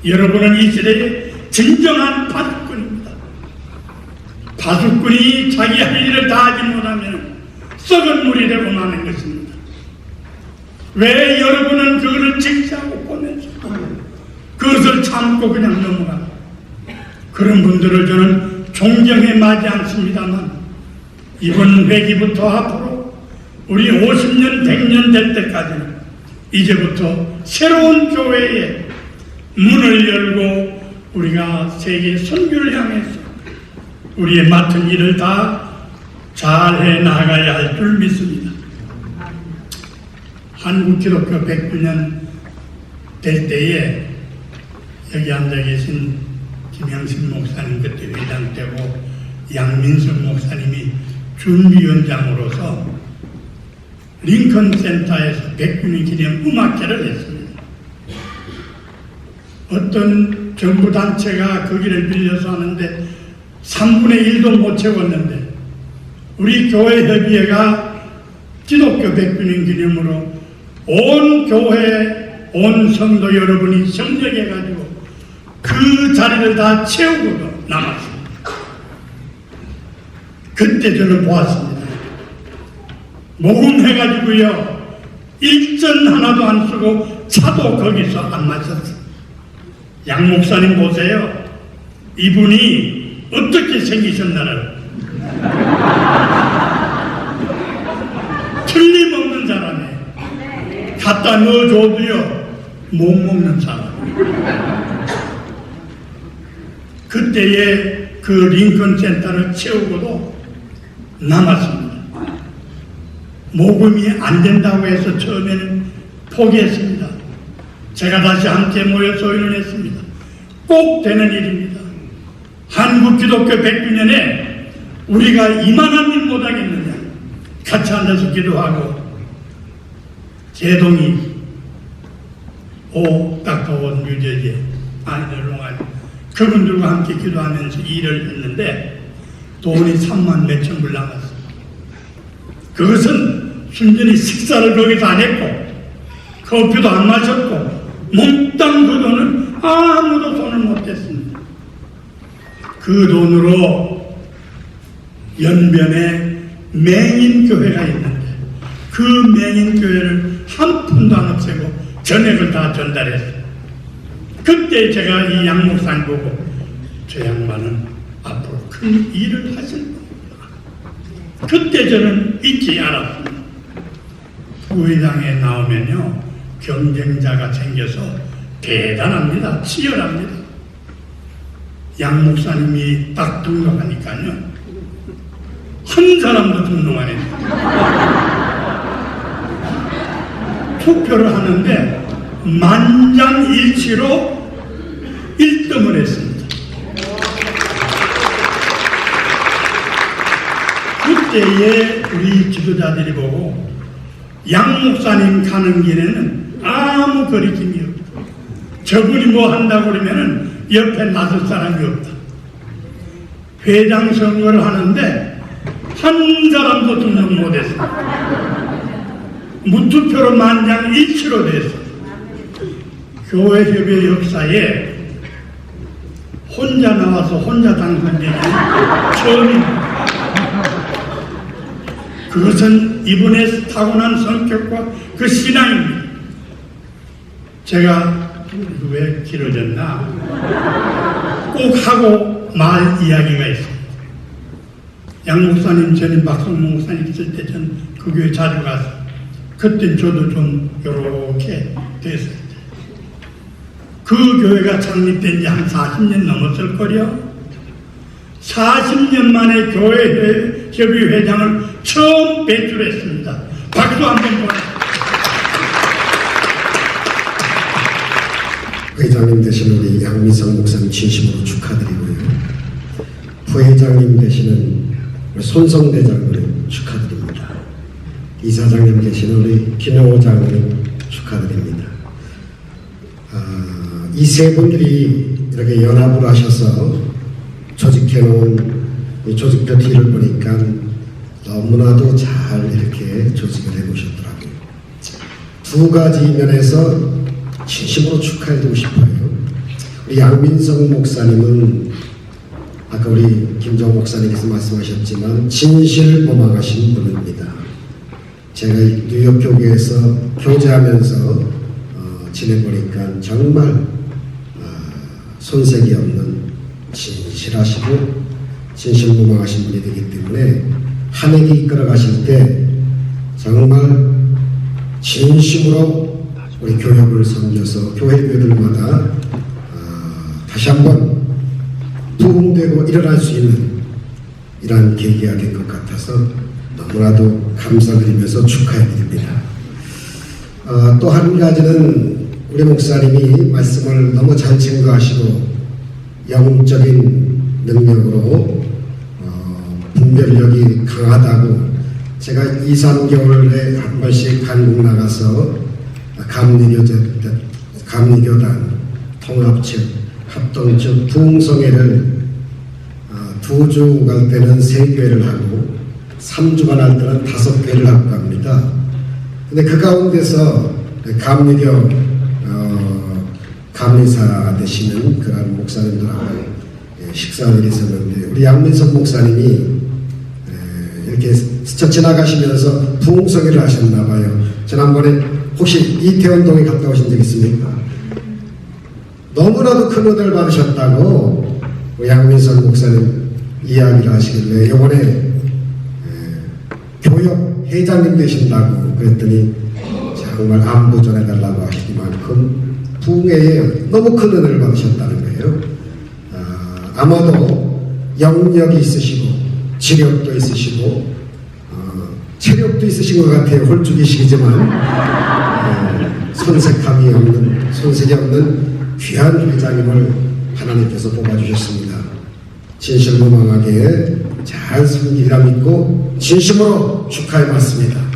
Speaker 9: 여러분은 이 시대의 진정한 파수꾼입니다. 파수꾼이 자기 할 일을 다 하지 못하면 썩은 물이 되고 마는 것입니다. 왜 여러분은 그것을 직시하고 보내죠? 그것을 참고 그냥 넘어가. 그런 분들을 저는 존경해 마지 않습니다만 이번 회기부터 앞으로 우리 50년, 100년 될 때까지는 이제부터 새로운 교회의 문을 열고 우리가 세계 선교를 향해서 우리의 맡은 일을 다 잘해 나가야 할 줄 믿습니다. 한국 기독교 100주년 될 때에 여기 앉아 계신 김영신 목사님 그때 회장 때고 양민석 목사님이 준비위원장으로서 링컨 센터에서 100주년 기념 음악회를 했습니다. 어떤 정부 단체가 거기를 빌려서 하는데 3분의 1도 못 채웠는데 우리 교회 협의회가 기독교 100주년 기념으로 온 교회, 온 성도 여러분이 협력해가지고 그 자리를 다 채우고도 남았습니다. 그때 저는 보았습니다. 모금해가지고요, 일전 하나도 안 쓰고 차도 거기서 안 마셨어요. 양 목사님 보세요. 이분이 어떻게 생기셨나를 틀림없는 사람이에요. 갖다 넣어줘도요 못 먹는 사람. 그때의 그 링컨 센터를 채우고도 남았습니다. 모금이 안 된다고 해서 처음에는 포기했습니다. 제가 다시 함께 모여서 의논했습니다. 꼭 되는 일입니다. 한국 기독교 100주년에 우리가 이만한 일 못하겠느냐. 같이 앉아서 기도하고 제동이 닥터원 유재재 안일롱한 그분들과 함께 기도하면서 일을 했는데 돈이 3만 몇천 불 나갔습니다. 그것은 순전히 식사를 거기서 안 했고 커피도 안 마셨고 몽땅 그 돈은 아무도 손을 못 댔습니다. 그 돈으로 연변에 맹인교회가 있는데 그 맹인교회를 한 푼도 안 없애고 전액을 다 전달했어요. 그때 제가 이 양 목사님 보고 저 양반은 앞으로 큰 일을 하실 겁니다. 그때 저는 잊지 않았습니다. 부회장에 나오면요 경쟁자가 생겨서 대단합니다. 치열합니다. 양 목사님이 딱 등록하니까요 한 사람도 등록 안 했어요. 투표를 하는데 만장일치로 1등을 했습니다. 그때에 우리 지도자들이 보고 양 목사님 가는 길에는 아무 거리낌이 없다. 저분이 뭐 한다고 그러면은 옆에 나설 사람이 없다. 회장 선거를 하는데 한 사람도 등록 못했습니다. 무투표로 만장일치로 됐습니다. 교회협의 역사에 혼자 나와서 혼자 당선되기 처음입니다. 그것은 이분의 타고난 성격과 그 신앙입니다. 제가 왜 길어졌나? 꼭 하고 말 이야기가 있습니다. 양 목사님 전에 박성모 목사님 있을 때 전 그 교회 자주 가서 그때 저도 좀 요렇게 됐어요. 그 교회가 창립된 지 한 40년 넘었을 거요. 40년 만에 교회 협의 회장을 처음 배출했습니다. 박수 한번 보내주세요.
Speaker 10: 회장님 되시는 우리 양민성 목사님 진심으로 축하드리고요. 부회장님 되시는 우리 손성대장님 축하드립니다. 이사장님 되시는 우리 김영호 장님 축하드립니다. 이 세 분들이 이렇게 연합을 하셔서 조직해놓은 이 조직표 뒤를 보니까 너무나도 잘 이렇게 조직을 해보셨더라고요. 두 가지 면에서 진심으로 축하해드리고 싶어요. 우리 양민성 목사님은 아까 우리 김정 목사님께서 말씀하셨지만 진실모망하신 분입니다. 제가 뉴욕 교계에서 교제하면서 지내보니까 정말 손색이 없는 진실하시고 진실무망하신 분이 되기 때문에 한 해기 이끌어 가실 때 정말 진심으로 우리 교역을 섬겨서 교회들마다 다시 한번 부흥되고 일어날 수 있는 이러한 계기가 된 것 같아서 너무나도 감사드리면서 축하해드립니다. 또 한 가지는 우리 목사님이 말씀을 너무 잘 증거하시고 영적인 능력으로 분별력이 강하다고 제가 2, 3개월에 한 번씩 한국 나가서 감리교단, 통합측, 합동측, 부흥성회를 2주 갈 때는 3교회를 하고 3주간 할 때는 5교회를 하고 갑니다. 근데 그 가운데서 감리교 감리사 되시는 그런 목사님들하고 식사를 있었는데 우리 양민석 목사님이 이렇게 스쳐 지나가시면서 부흥성회를 하셨나 봐요. 지난번에 혹시 이태원동에 갔다 오신 적 있습니까? 너무나도 큰 은혜를 받으셨다고 우리 양민석 목사님 이야기를 하시길래 이번에 교역 회장님 되신다고 그랬더니 정말 안부 전해달라고 하시기만큼 부흥회에 너무 큰 은혜를 받으셨다는 거예요. 아마도 영역이 있으시고 지력도 있으시고 체력도 있으신 것 같아요. 홀쭉이시지만 손색이 없는 귀한 회장님을 하나님께서 뽑아주셨습니다. 진실무망하게 잘 섬기리라 믿고 진심으로 축하해 봤습니다.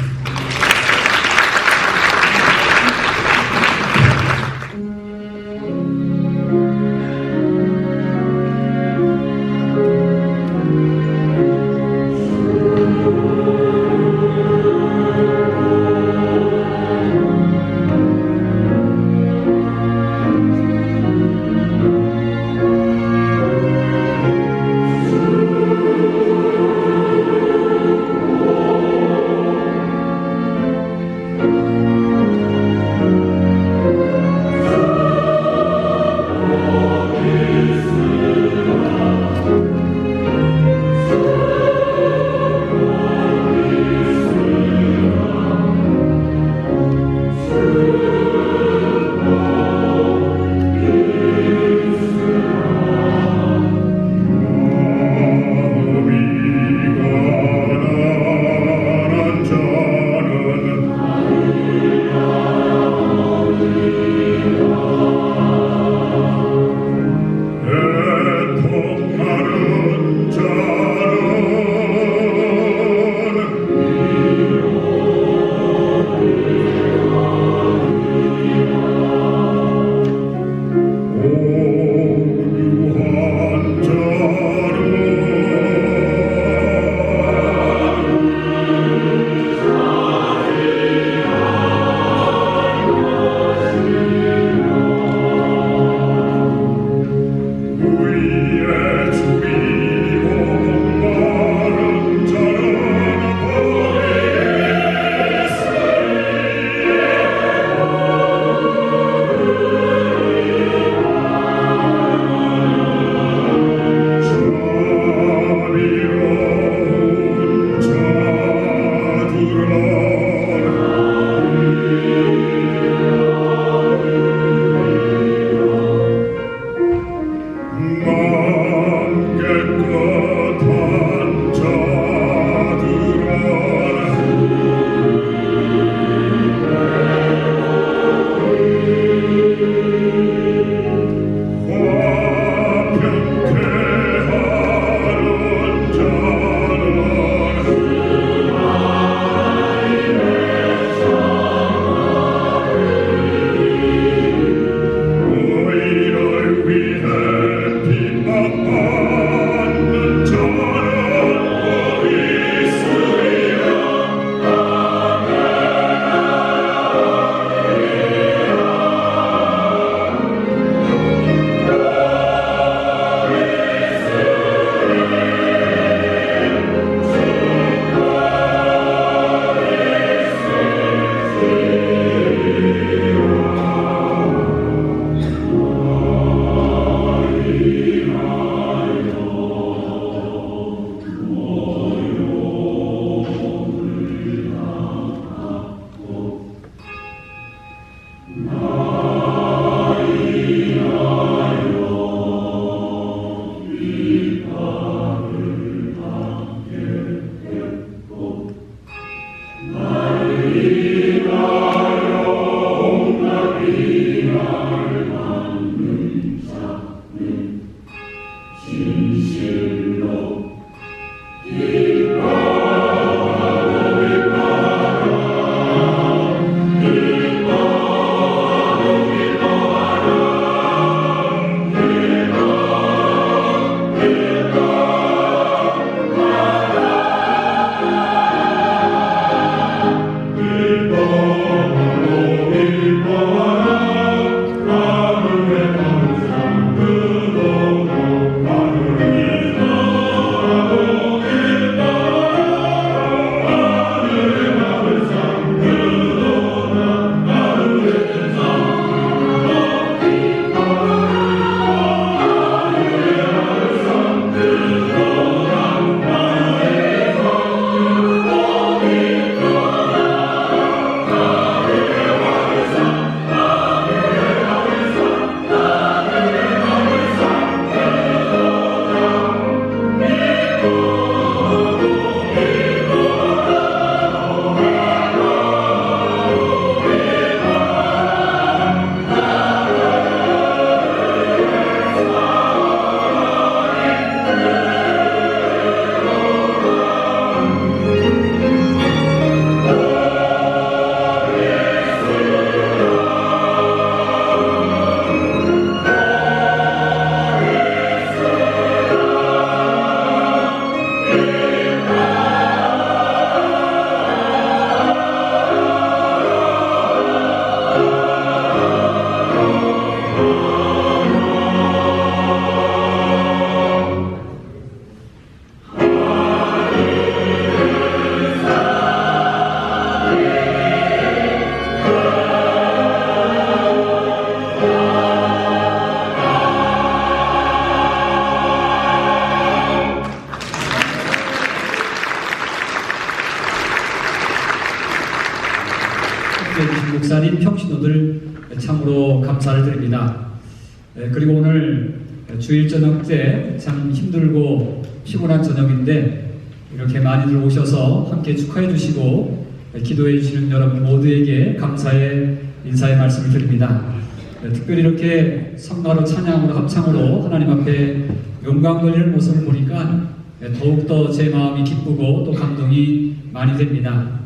Speaker 11: 해주신 목사님, 평신도들 참으로 감사를 드립니다. 그리고 오늘 주일 저녁 때 참 힘들고 피곤한 저녁인데 이렇게 많이들 오셔서 함께 축하해 주시고 기도해 주시는 여러분 모두에게 감사의 인사의 말씀을 드립니다. 특별히 이렇게 성가로 찬양으로 합창으로 하나님 앞에 영광 돌리는 모습을 보니까 더욱더 제 마음이 기쁘고 또 감동이 많이 됩니다.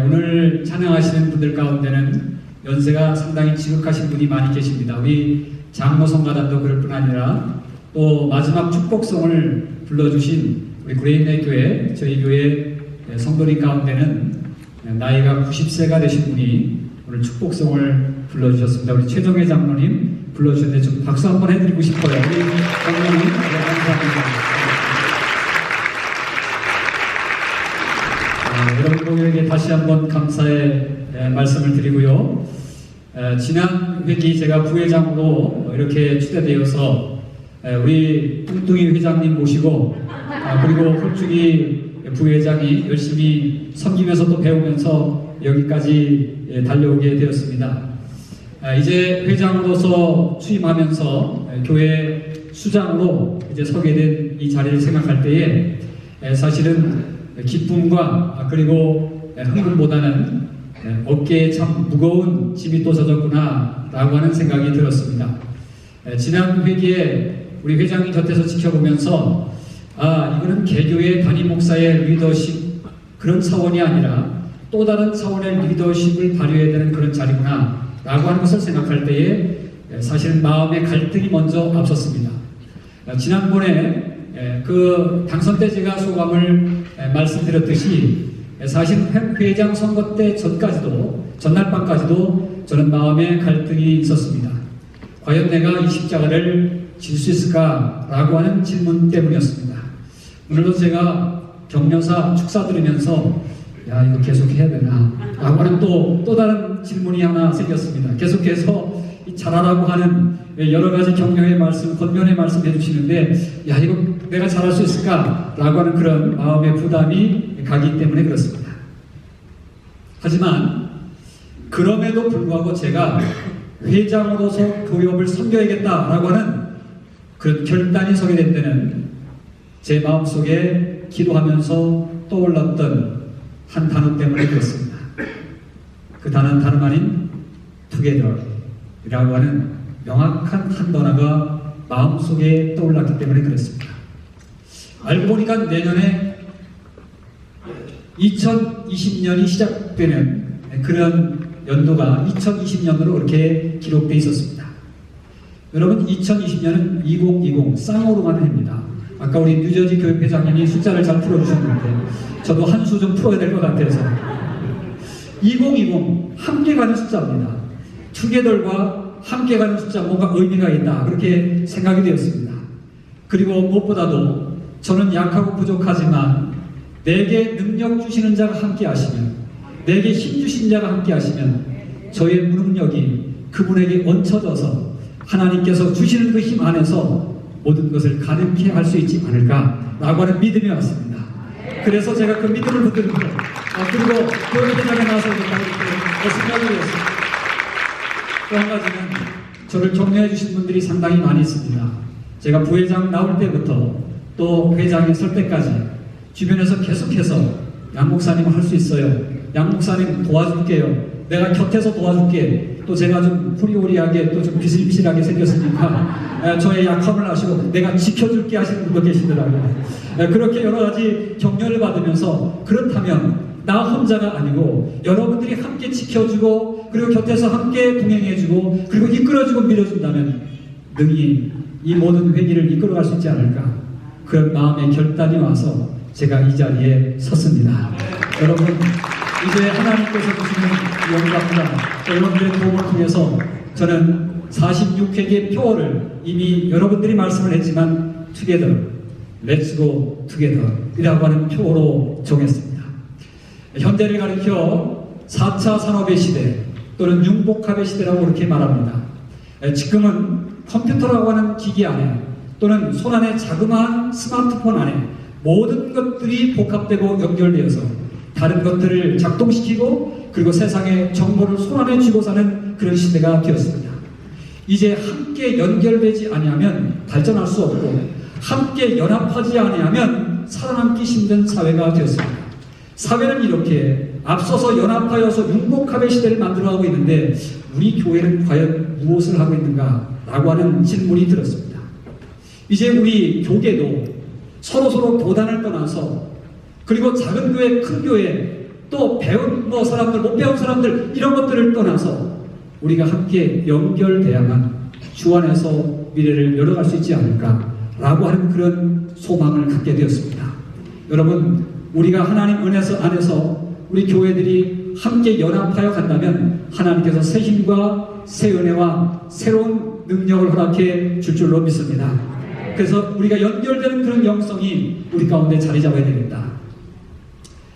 Speaker 11: 오늘 찬양하시는 분들 가운데는 연세가 상당히 지극하신 분이 많이 계십니다. 우리 장로 성가단도 그럴 뿐 아니라 또 마지막 축복성을 불러주신 우리 그레인네 교회, 저희 교회 성도님 가운데는 나이가 90세가 되신 분이 오늘 축복성을 불러주셨습니다. 우리 최정혜 장로님 불러주셨는데 좀 박수 한번 해드리고 싶어요. 우리 장로님, 감사합니다. 여러분 모두에게 다시 한번 감사의 말씀을 드리고요. 지난 회기 제가 부회장으로 이렇게 추대되어서 우리 뚱뚱이 회장님 모시고 그리고 홀쭉이 부회장이 열심히 섬기면서 또 배우면서 여기까지 달려오게 되었습니다. 이제 회장으로서 취임하면서 교회 수장으로 이제 서게 된 이 자리를 생각할 때에 사실은 기쁨과 그리고 흥분보다는 어깨에 참 무거운 짐이 또 젖었구나 라고 하는 생각이 들었습니다. 지난 회기에 우리 회장님 곁에서 지켜보면서 이거는 개교의 담임 목사의 리더십 그런 차원이 아니라 또 다른 차원의 리더십을 발휘해야 되는 그런 자리구나 라고 하는 것을 생각할 때에 사실은 마음의 갈등이 먼저 앞섰습니다. 지난번에 그 당선 때 제가 소감을 말씀드렸듯이 사실 회장 선거 때 전날 밤까지도 저는 마음의 갈등이 있었습니다. 과연 내가 이 십자가를 질 수 있을까라고 하는 질문 때문이었습니다. 오늘도 제가 격려사 축사 들으면서 이거 계속 해야 되나 라고 하는 또 다른 질문이 하나 생겼습니다. 계속해서 잘하라고 하는 여러 가지 격려의 말씀, 권면의 말씀 해주시는데 이거 내가 잘할 수 있을까 라고 하는 그런 마음의 부담이 가기 때문에 그렇습니다. 하지만 그럼에도 불구하고 제가 회장으로서 교회업을 섬겨야겠다라고 하는 그런 결단이 서게 된 데는 제 마음속에 기도하면서 떠올랐던 한 단어 때문에 그렇습니다. 그 단어는 다름 아닌 together이라고 하는 명확한 한 단어가 마음속에 떠올랐기 때문에 그렇습니다. 알고 보니까 내년에 2020년이 시작되는 그런 연도가 2020년으로 그렇게 기록되어 있었습니다. 여러분 2020년은 2020 쌍으로만 해입니다. 아까 우리 뉴저지 교육 회장님이 숫자를 잘 풀어주셨는데 저도 한 수 좀 풀어야 될 것 같아서 2020 함께 가는 숫자입니다. 투게더과 함께 가는 숫자 뭔가 의미가 있다 그렇게 생각이 되었습니다. 그리고 무엇보다도 저는 약하고 부족하지만 내게 능력 주시는 자가 함께 하시면 내게 힘 주신 자가 함께 하시면 저의 무능력이 그분에게 얹혀져서 하나님께서 주시는 그 힘 안에서 모든 것을 가능케 할 수 있지 않을까라고 하는 믿음이 왔습니다. 그래서 제가 그 믿음을 붙들고 그리고 그 회장에 나와서 이렇게 생각을 했습니다. 또 한 가지는 저를 격려해 주신 분들이 상당히 많이 있습니다. 제가 부회장 나올 때부터 또 회장에 설 때까지 주변에서 계속해서 양 목사님 할 수 있어요. 양 목사님 도와줄게요. 내가 곁에서 도와줄게. 또 제가 좀 후리호리하게 또 좀 비실비실하게 생겼으니까 저의 약함을 아시고 내가 지켜줄게 하시는 분도 계시더라고요. 그렇게 여러 가지 격려를 받으면서 그렇다면 나 혼자가 아니고 여러분들이 함께 지켜주고 그리고 곁에서 함께 동행해주고 그리고 이끌어주고 밀어준다면 능히 이 모든 회기를 이끌어갈 수 있지 않을까 그런 마음의 결단이 와서 제가 이 자리에 섰습니다. 여러분 이제 하나님께서 주시는 영광과 여러분들의 도움을 통해서 저는 46회기의 표어를 이미 여러분들이 말씀을 했지만 together, let's go together 이라고 하는 표어로 정했습니다. 현대를 가리켜 4차 산업의 시대 또는 융복합의 시대라고 그렇게 말합니다. 지금은 컴퓨터라고 하는 기기 안에 또는 손안에 자그마한 스마트폰 안에 모든 것들이 복합되고 연결되어서 다른 것들을 작동시키고 그리고 세상의 정보를 손안에 쥐고 사는 그런 시대가 되었습니다. 이제 함께 연결되지 아니하면 발전할 수 없고 함께 연합하지 아니하면 살아남기 힘든 사회가 되었습니다. 사회는 이렇게 앞서서 연합하여서 융복합의 시대를 만들어가고 있는데 우리 교회는 과연 무엇을 하고 있는가? 라고 하는 질문이 들었습니다. 이제 우리 교계도 서로 교단을 떠나서 그리고 작은 교회, 큰 교회 또 배운 사람들, 못 배운 사람들 이런 것들을 떠나서 우리가 함께 연결돼야만 주 안에서 미래를 열어갈 수 있지 않을까라고 하는 그런 소망을 갖게 되었습니다. 여러분, 우리가 하나님 안에서 우리 교회들이 함께 연합하여 간다면 하나님께서 새 힘과 새 은혜와 새로운 능력을 허락해 줄 줄로 믿습니다. 그래서 우리가 연결되는 그런 영성이 우리 가운데 자리 잡아야 됩니다.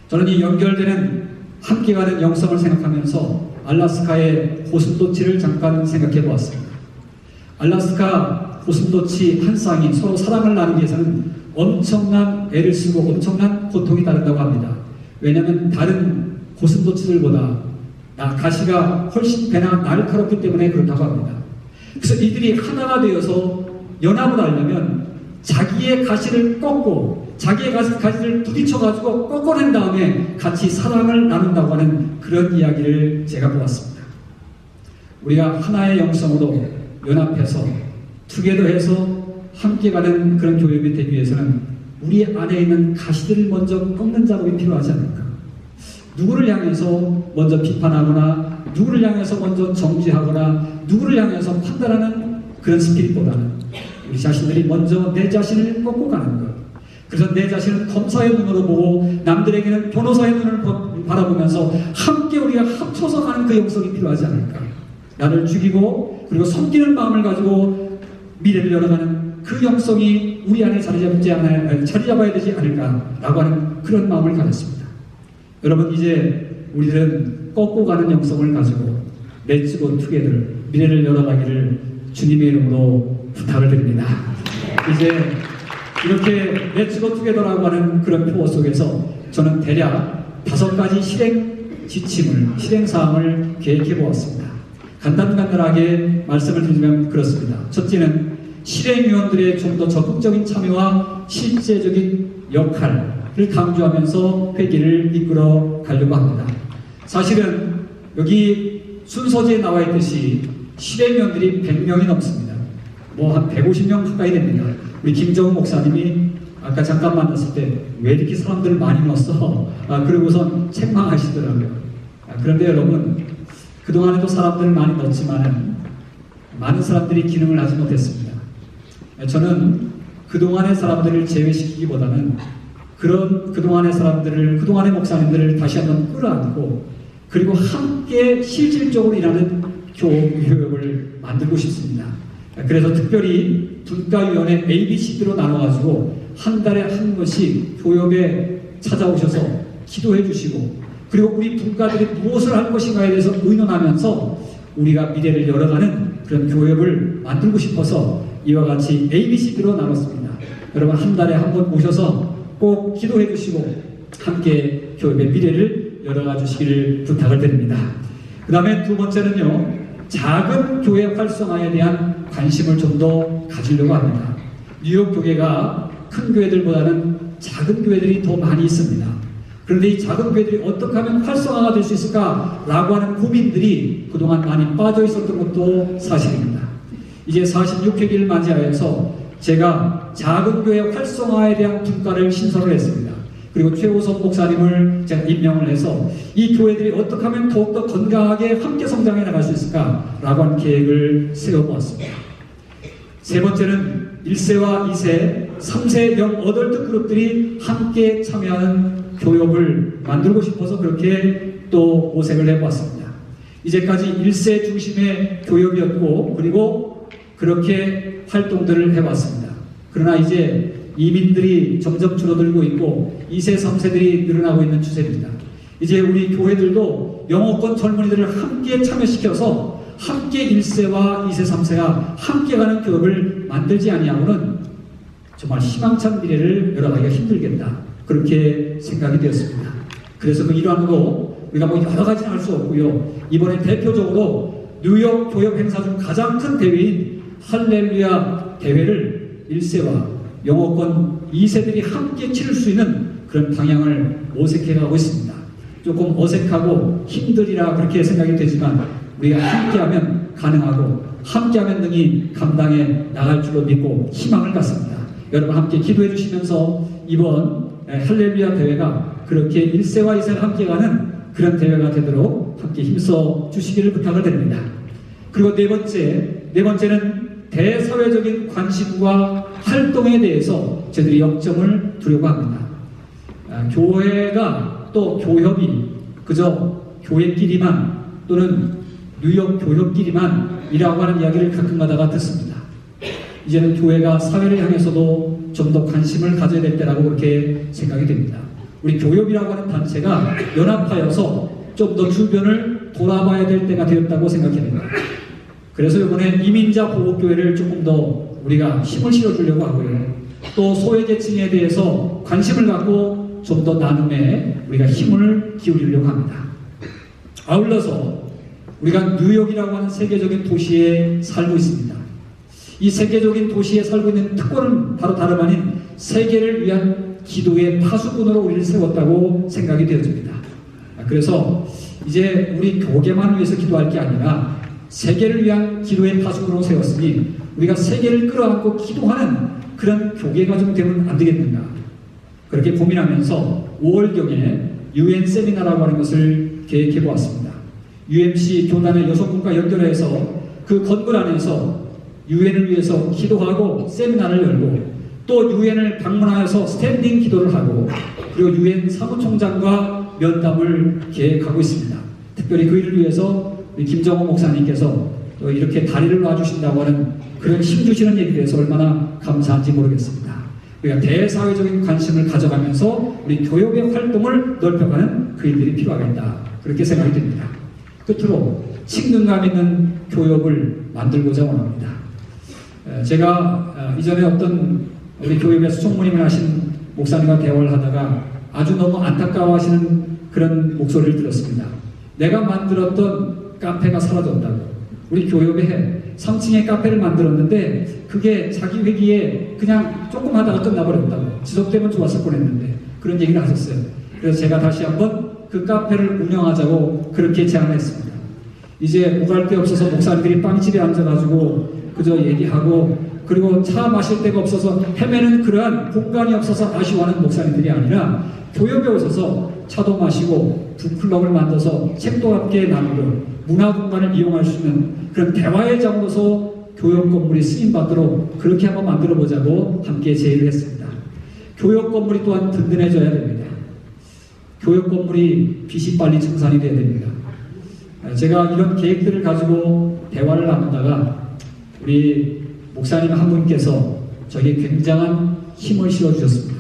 Speaker 11: 저는 이 연결되는 함께 가는 영성을 생각하면서 알라스카의 고슴도치를 잠깐 생각해 보았습니다. 알라스카 고슴도치 한 쌍이 서로 사랑을 나누기 위해서는 엄청난 애를 쓰고 엄청난 고통이 따른다고 합니다. 왜냐하면 다른 고슴도치들보다 가시가 훨씬 배나 날카롭기 때문에 그렇다고 합니다. 그래서 이들이 하나가 되어서 연합을 하려면 자기의 가시를 꺾고 자기의 가시를 부딪혀가지고 꺾어낸 다음에 같이 사랑을 나눈다고 하는 그런 이야기를 제가 보았습니다. 우리가 하나의 영성으로 연합해서 투게더해서 함께 가는 그런 교회가 되기 위해서는 우리 안에 있는 가시들을 먼저 꺾는 작업이 필요하지 않을까? 누구를 향해서 먼저 비판하거나 누구를 향해서 먼저 정죄하거나 누구를 향해서 판단하는 그런 스피릿보다는 우리 자신들이 먼저 내 자신을 꺾고 가는 것. 그래서 내 자신을 검사의 눈으로 보고 남들에게는 변호사의 눈을 바라보면서 함께 우리가 합쳐서 가는 그 영성이 필요하지 않을까. 나를 죽이고 그리고 섬기는 마음을 가지고 미래를 열어가는 그 영성이 우리 안에 자리 잡아야 되지 않을까라고 하는 그런 마음을 가졌습니다. 여러분, 이제 우리들은 꺾고 가는 영성을 가지고 렛츠 고 투게더 미래를 열어가기를 주님의 이름으로 부탁을 드립니다. 이제 이렇게 렛츠 고 투게더라고 하는 그런 표어 속에서 저는 대략 5가지 실행사항을 계획해 보았습니다. 간단하게 말씀을 드리면 그렇습니다. 첫째는 실행위원들의 좀 더 적극적인 참여와 실제적인 역할을 강조하면서 회기를 이끌어 가려고 합니다. 사실은 여기 순서지에 나와 있듯이 실행위원들이 100명이 넘습니다. 한 150명 가까이 됩니다. 우리 김정은 목사님이 아까 잠깐 만났을 때 왜 이렇게 사람들을 많이 넣었어? 그러고선 책망하시더라고요. 그런데 여러분, 그동안에도 사람들을 많이 넣었지만 많은 사람들이 기능을 하지 못했습니다. 저는 그동안의 사람들을 제외시키기보다는 그동안의 그동안의 목사님들을 다시 한번 끌어안고 그리고 함께 실질적으로 일하는 교육을 만들고 싶습니다. 그래서 특별히 분과위원회 ABCD로 나눠가지고 한 달에 한 번씩 교역에 찾아오셔서 기도해 주시고 그리고 우리 분과들이 무엇을 할 것인가에 대해서 의논하면서 우리가 미래를 열어가는 그런 교역을 만들고 싶어서 이와 같이 ABCD로 나눴습니다. 여러분, 한 달에 한 번 오셔서 꼭 기도해 주시고 함께 교회의 미래를 열어가 주시기를 부탁을 드립니다. 그 다음에 두 번째는요, 작은 교회 활성화에 대한 관심을 좀 더 가지려고 합니다. 뉴욕 교회가 큰 교회들보다는 작은 교회들이 더 많이 있습니다. 그런데 이 작은 교회들이 어떻게 하면 활성화가 될 수 있을까라고 하는 고민들이 그동안 많이 빠져 있었던 것도 사실입니다. 이제 46회기를 맞이하여서 제가 작은 교회 활성화에 대한 분과를 신설을 했습니다. 그리고 최우선 목사님을 제가 임명을 해서 이 교회들이 어떻게 하면 더욱더 건강하게 함께 성장해 나갈 수 있을까라고 하는 계획을 세워보았습니다. 세 번째는 1세와 2세, 3세 영 어덜트 그룹들이 함께 참여하는 교육을 만들고 싶어서 그렇게 또 모색을 해보았습니다. 이제까지 1세 중심의 교육이었고 그리고 그렇게 활동들을 해왔습니다. 그러나 이제 이민들이 점점 줄어들고 있고 2세, 3세들이 늘어나고 있는 추세입니다. 이제 우리 교회들도 영어권 젊은이들을 함께 참여시켜서 함께 1세와 2세, 3세가 함께 가는 교육을 만들지 아니하고는 정말 희망찬 미래를 열어가기가 힘들겠다. 그렇게 생각이 되었습니다. 그래서 그 일환으로 우리가 뭐 여러 가지는 할 수 없고요. 이번에 대표적으로 뉴욕 교역 행사 중 가장 큰 대회인 할렐루야 대회를 1세와 영어권 2세들이 함께 치를 수 있는 그런 방향을 모색해가고 있습니다. 조금 어색하고 힘들이라 그렇게 생각이 되지만 우리가 함께하면 가능하고 함께하면 능히 감당해 나갈 줄로 믿고 희망을 갖습니다. 여러분 함께 기도해 주시면서 이번 할렐루야 대회가 그렇게 1세와 2세가 함께 가는 그런 대회가 되도록 함께 힘써 주시기를 부탁을 드립니다. 그리고 네 번째는 대사회적인 관심과 활동에 대해서 저희들이 역점을 두려고 합니다. 교회가 또 교협이 그저 교회끼리만 또는 뉴욕 교협끼리만 이라고 하는 이야기를 가끔가다가 듣습니다. 이제는 교회가 사회를 향해서도 좀 더 관심을 가져야 될 때라고 그렇게 생각이 됩니다. 우리 교협이라고 하는 단체가 연합하여서 좀 더 주변을 돌아봐야 될 때가 되었다고 생각합니다. 그래서 이번에 이민자 보호교회를 조금 더 우리가 힘을 실어주려고 하고요. 또 소외계층에 대해서 관심을 갖고 좀 더 나눔에 우리가 힘을 기울이려고 합니다. 아울러서 우리가 뉴욕이라고 하는 세계적인 도시에 살고 있습니다. 이 세계적인 도시에 살고 있는 특권은 바로 다름 아닌 세계를 위한 기도의 파수꾼으로 우리를 세웠다고 생각이 되어집니다. 그래서 이제 우리 교계만 위해서 기도할 게 아니라 세계를 위한 기도의 파수꾼으로 세웠으니 우리가 세계를 끌어안고 기도하는 그런 교계가 좀 되면 안 되겠는가 그렇게 고민하면서 5월경에 UN 세미나라고 하는 것을 계획해 보았습니다. UMC 교단의 여성분과 연결해서 그 건물 안에서 UN을 위해서 기도하고 세미나를 열고 또 UN을 방문하여서 스탠딩 기도를 하고 그리고 UN 사무총장과 면담을 계획하고 있습니다. 특별히 그 일을 위해서 우리 김정호 목사님께서 또 이렇게 다리를 놔주신다고 하는 그런 힘주시는 얘기에 대해서 얼마나 감사한지 모르겠습니다. 우리가 대사회적인 관심을 가져가면서 우리 교육의 활동을 넓혀가는 그 일들이 필요하겠다. 그렇게 생각이 듭니다. 끝으로 친근감 있는 교육을 만들고자 원합니다. 제가 이전에 어떤 우리 교육에서 총무님을 하신 목사님과 대화를 하다가 아주 너무 안타까워하시는 그런 목소리를 들었습니다. 내가 만들었던 카페가 사라졌다고. 우리 교육에 3층에 카페를 만들었는데 그게 자기 회기에 그냥 조금 하다가 끝나버렸다고. 지속되면 좋았을 뻔했는데 그런 얘기를 하셨어요. 그래서 제가 다시 한번 그 카페를 운영하자고 그렇게 제안했습니다. 이제 오갈 데 없어서 목사님들이 빵집에 앉아가지고 그저 얘기하고 그리고 차 마실 데가 없어서 헤매는 그러한 공간이 없어서 아쉬워하는 목사님들이 아니라 교역에 오셔서 차도 마시고 북클럽을 만들어서 책도 함께 나누고 문화 공간을 이용할 수 있는 그런 대화의 장으로서 교역 건물이 쓰임받도록 그렇게 한번 만들어 보자고 함께 제의를 했습니다. 교역 건물이 또한 든든해져야 됩니다. 교역 건물이 빚이 빨리 청산이 돼야 됩니다. 제가 이런 계획들을 가지고 대화를 나누다가 우리 목사님 한 분께서 저에게 굉장한 힘을 실어주셨습니다.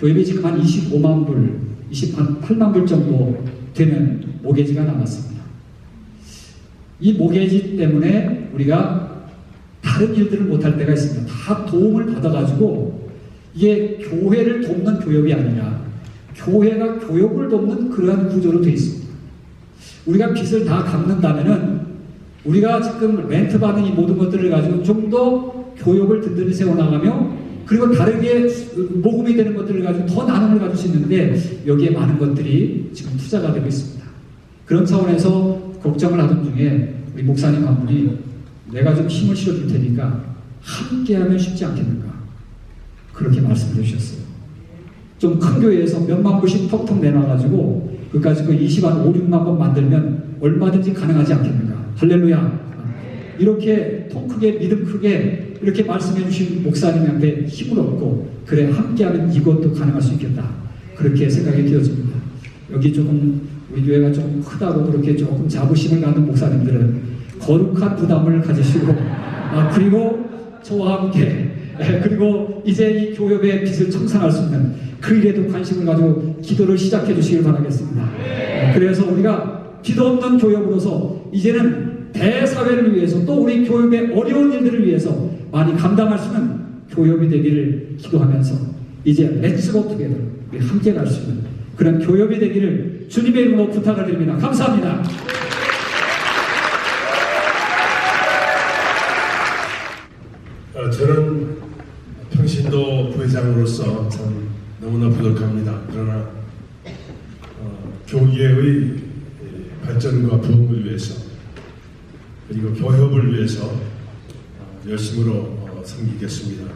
Speaker 11: 교회비 지금 한 25만 불, 28만 불 정도 되는 모계지가 남았습니다. 이 모계지 때문에 우리가 다른 일들을 못할 때가 있습니다. 다 도움을 받아가지고 이게 교회를 돕는 교역이 아니라 교회가 교역을 돕는 그러한 구조로 되어 있습니다. 우리가 빚을 다 갚는다면은 우리가 지금 렌트 받는 이 모든 것들을 가지고 좀 더 교역을 든든히 세워나가며 그리고 다르게 모금이 되는 것들을 가지고 더 나눔을 가질 수 있는데 여기에 많은 것들이 지금 투자가 되고 있습니다. 그런 차원에서 걱정을 하던 중에 우리 목사님 한 분이 내가 좀 힘을 실어줄 테니까 함께하면 쉽지 않겠는가 그렇게 말씀을 해주셨어요. 좀 큰 교회에서 몇만 불씩 턱턱 내놔가지고 그까지 그 20만 5, 6만 번 만들면 얼마든지 가능하지 않겠는가. 할렐루야. 이렇게 통 크게 믿음 크게 이렇게 말씀해 주신 목사님한테 힘을 얻고 그래 함께하면 이것도 가능할 수 있겠다. 그렇게 생각이 되어집니다. 여기 조금 우리 교회가 조금 크다고 그렇게 조금 자부심을 갖는 목사님들은 거룩한 부담을 가지시고 그리고 저와 함께 그리고 이제 이 교협의 빚을 청산할 수 있는 그 일에도 관심을 가지고 기도를 시작해 주시길 바라겠습니다. 그래서 우리가 기도 없는 교협으로서 이제는 대사회를 위해서 또 우리 교협의 어려운 일들을 위해서 많이 감당할 수 있는 교협이 되기를 기도하면서 이제 렛츠고 투게더 우리 함께 갈 수 있는 그런 교협이 되기를 주님의 이름으로 부탁을 드립니다. 감사합니다.
Speaker 12: 저는 평신도 부회장으로서 참 너무나 부족합니다. 그러나 교계의 발전과 부흥을 위해서 그리고 교협을 위해서 열심으로 섬기겠습니다.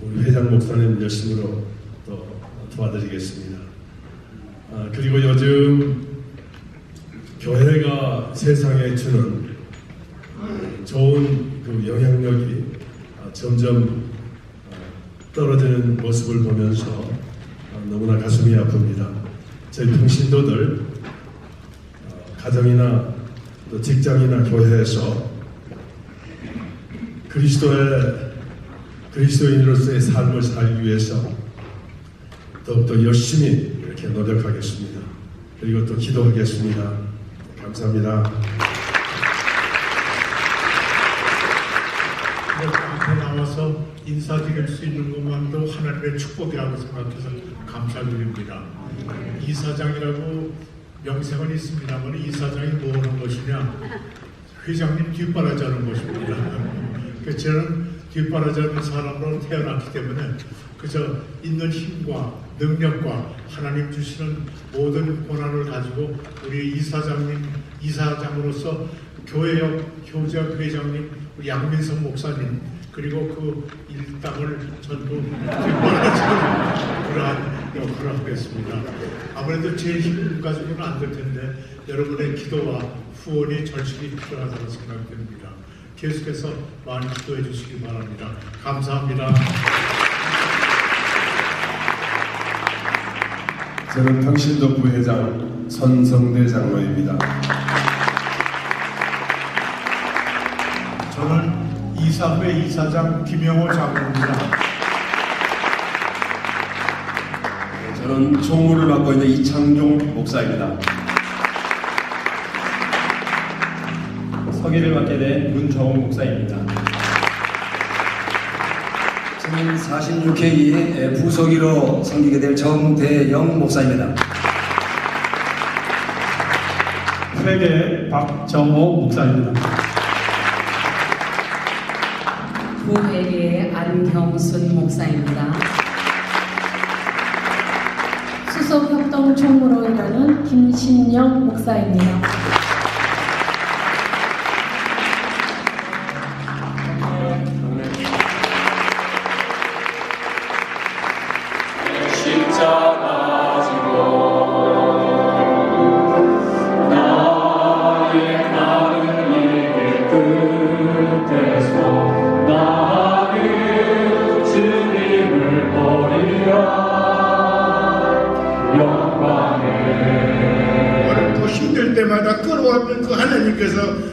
Speaker 12: 우리 회장 목사님 열심으로 또 도와드리겠습니다. 그리고 요즘 교회가 세상에 주는 좋은 그 영향력이 점점 떨어지는 모습을 보면서 너무나 가슴이 아픕니다. 저희 평신도들 가정이나 또 직장이나 교회에서 그리스도인으로서의 삶을 살기 위해서 더욱더 열심히 이렇게 노력하겠습니다. 그리고 또 기도하겠습니다. 감사합니다.
Speaker 9: 앞에 나와서 인사드릴 수 있는 것만도 하나님의 축복이라고 생각해서 감사드립니다. 이사장이라고 명색은 있습니다만 이사장이 뭐 하는 것이냐? 회장님 뒷바라지하는 것입니다. 그래서 저는 뒷바라지하는 사람으로 태어났기 때문에 그저 있는 힘과 능력과 하나님 주시는 모든 권한을 가지고 우리 이사장으로서 교회역 교제학 회장님 우리 양민석 목사님 그리고 그 일당을 전부 뒷바라지하는 그러한 역할을 하겠습니다. 아무래도 제 힘 가지고는 안 될 텐데 여러분의 기도와 후원이 절실히 필요하다고 생각됩니다. 계속해서 많이 기도해 주시기 바랍니다. 감사합니다.
Speaker 12: 저는 평신도 부회장 선성대 장로입니다.
Speaker 9: 저는 이사회 이사장 김영호 장로입니다.
Speaker 13: 저는 총무를 맡고 있는 이창종 목사입니다. 서기를 맡게 된 문정호 목사입니다.
Speaker 14: 저는 46회기 부서기로 섬기게 될 정대영 목사입니다.
Speaker 7: 회계 박정호 목사입니다.
Speaker 15: 부회계의 안경순 목사입니다. 수석협동총무로 일하는 김신영 목사입니다.
Speaker 16: 십자가 지고 나의 가는 일 끝에서 나는 주님을 보리라
Speaker 9: 어렵고 힘들 때마다 끌어왔던 그 하나님께서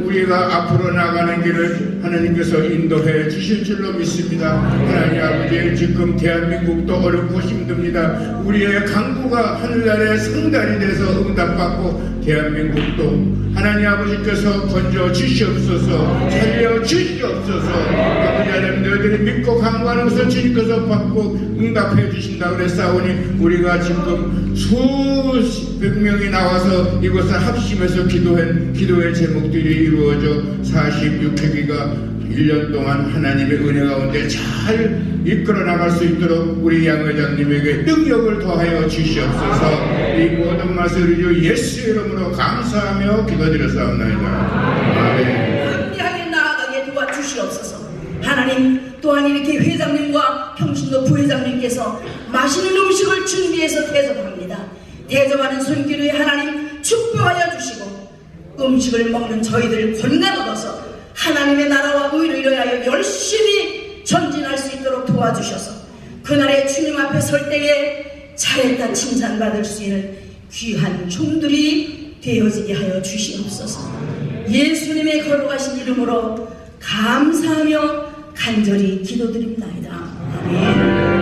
Speaker 9: 우리가 앞으로 나가는 길을 하나님께서 인도해 주실 줄로 믿습니다. 하나님 아버지, 지금 대한민국도 어렵고 힘듭니다. 우리의 간구가 하늘나라의 성달이 돼서 응답받고 대한민국도 하나님 아버지께서 건져 주시옵소서, 살려 주시옵소서. 아버지 하나님, 너희들이 믿고 간구하는 것을 주님께서 받고 응답해 주신다 그랬사오니 우리가 지금 수백 명이 나와서 이곳에 합심해서 기도의 제목들이 이루어져 46회기가 1년 동안 하나님의 은혜 가운데 잘 이끌어 나갈 수 있도록 우리 양 회장님에게 능력을 더하여 주시옵소서. 이 모든 말씀을 주 예수의 이름으로 감사하며 기도드렸사옵나이다. 아멘.
Speaker 17: 합리하게 나아가게 도와주시옵소서. 하나님, 또한 이렇게 회장님과 평신도 부회장님께서 맛있는 음식을 준비해서 대접합니다. 대접하는 손길을 하나님 축복하여 주시고 음식을 먹는 저희들 건강 얻어서 하나님의 나라와 의를 이루하여 열심히 전진할 수 있도록 도와주셔서 그날의 주님 앞에 설 때에 잘했다 칭찬받을 수 있는 귀한 종들이 되어지게 하여 주시옵소서. 예수님의 거룩하신 이름으로 감사하며 간절히 기도드립나이다. 아멘.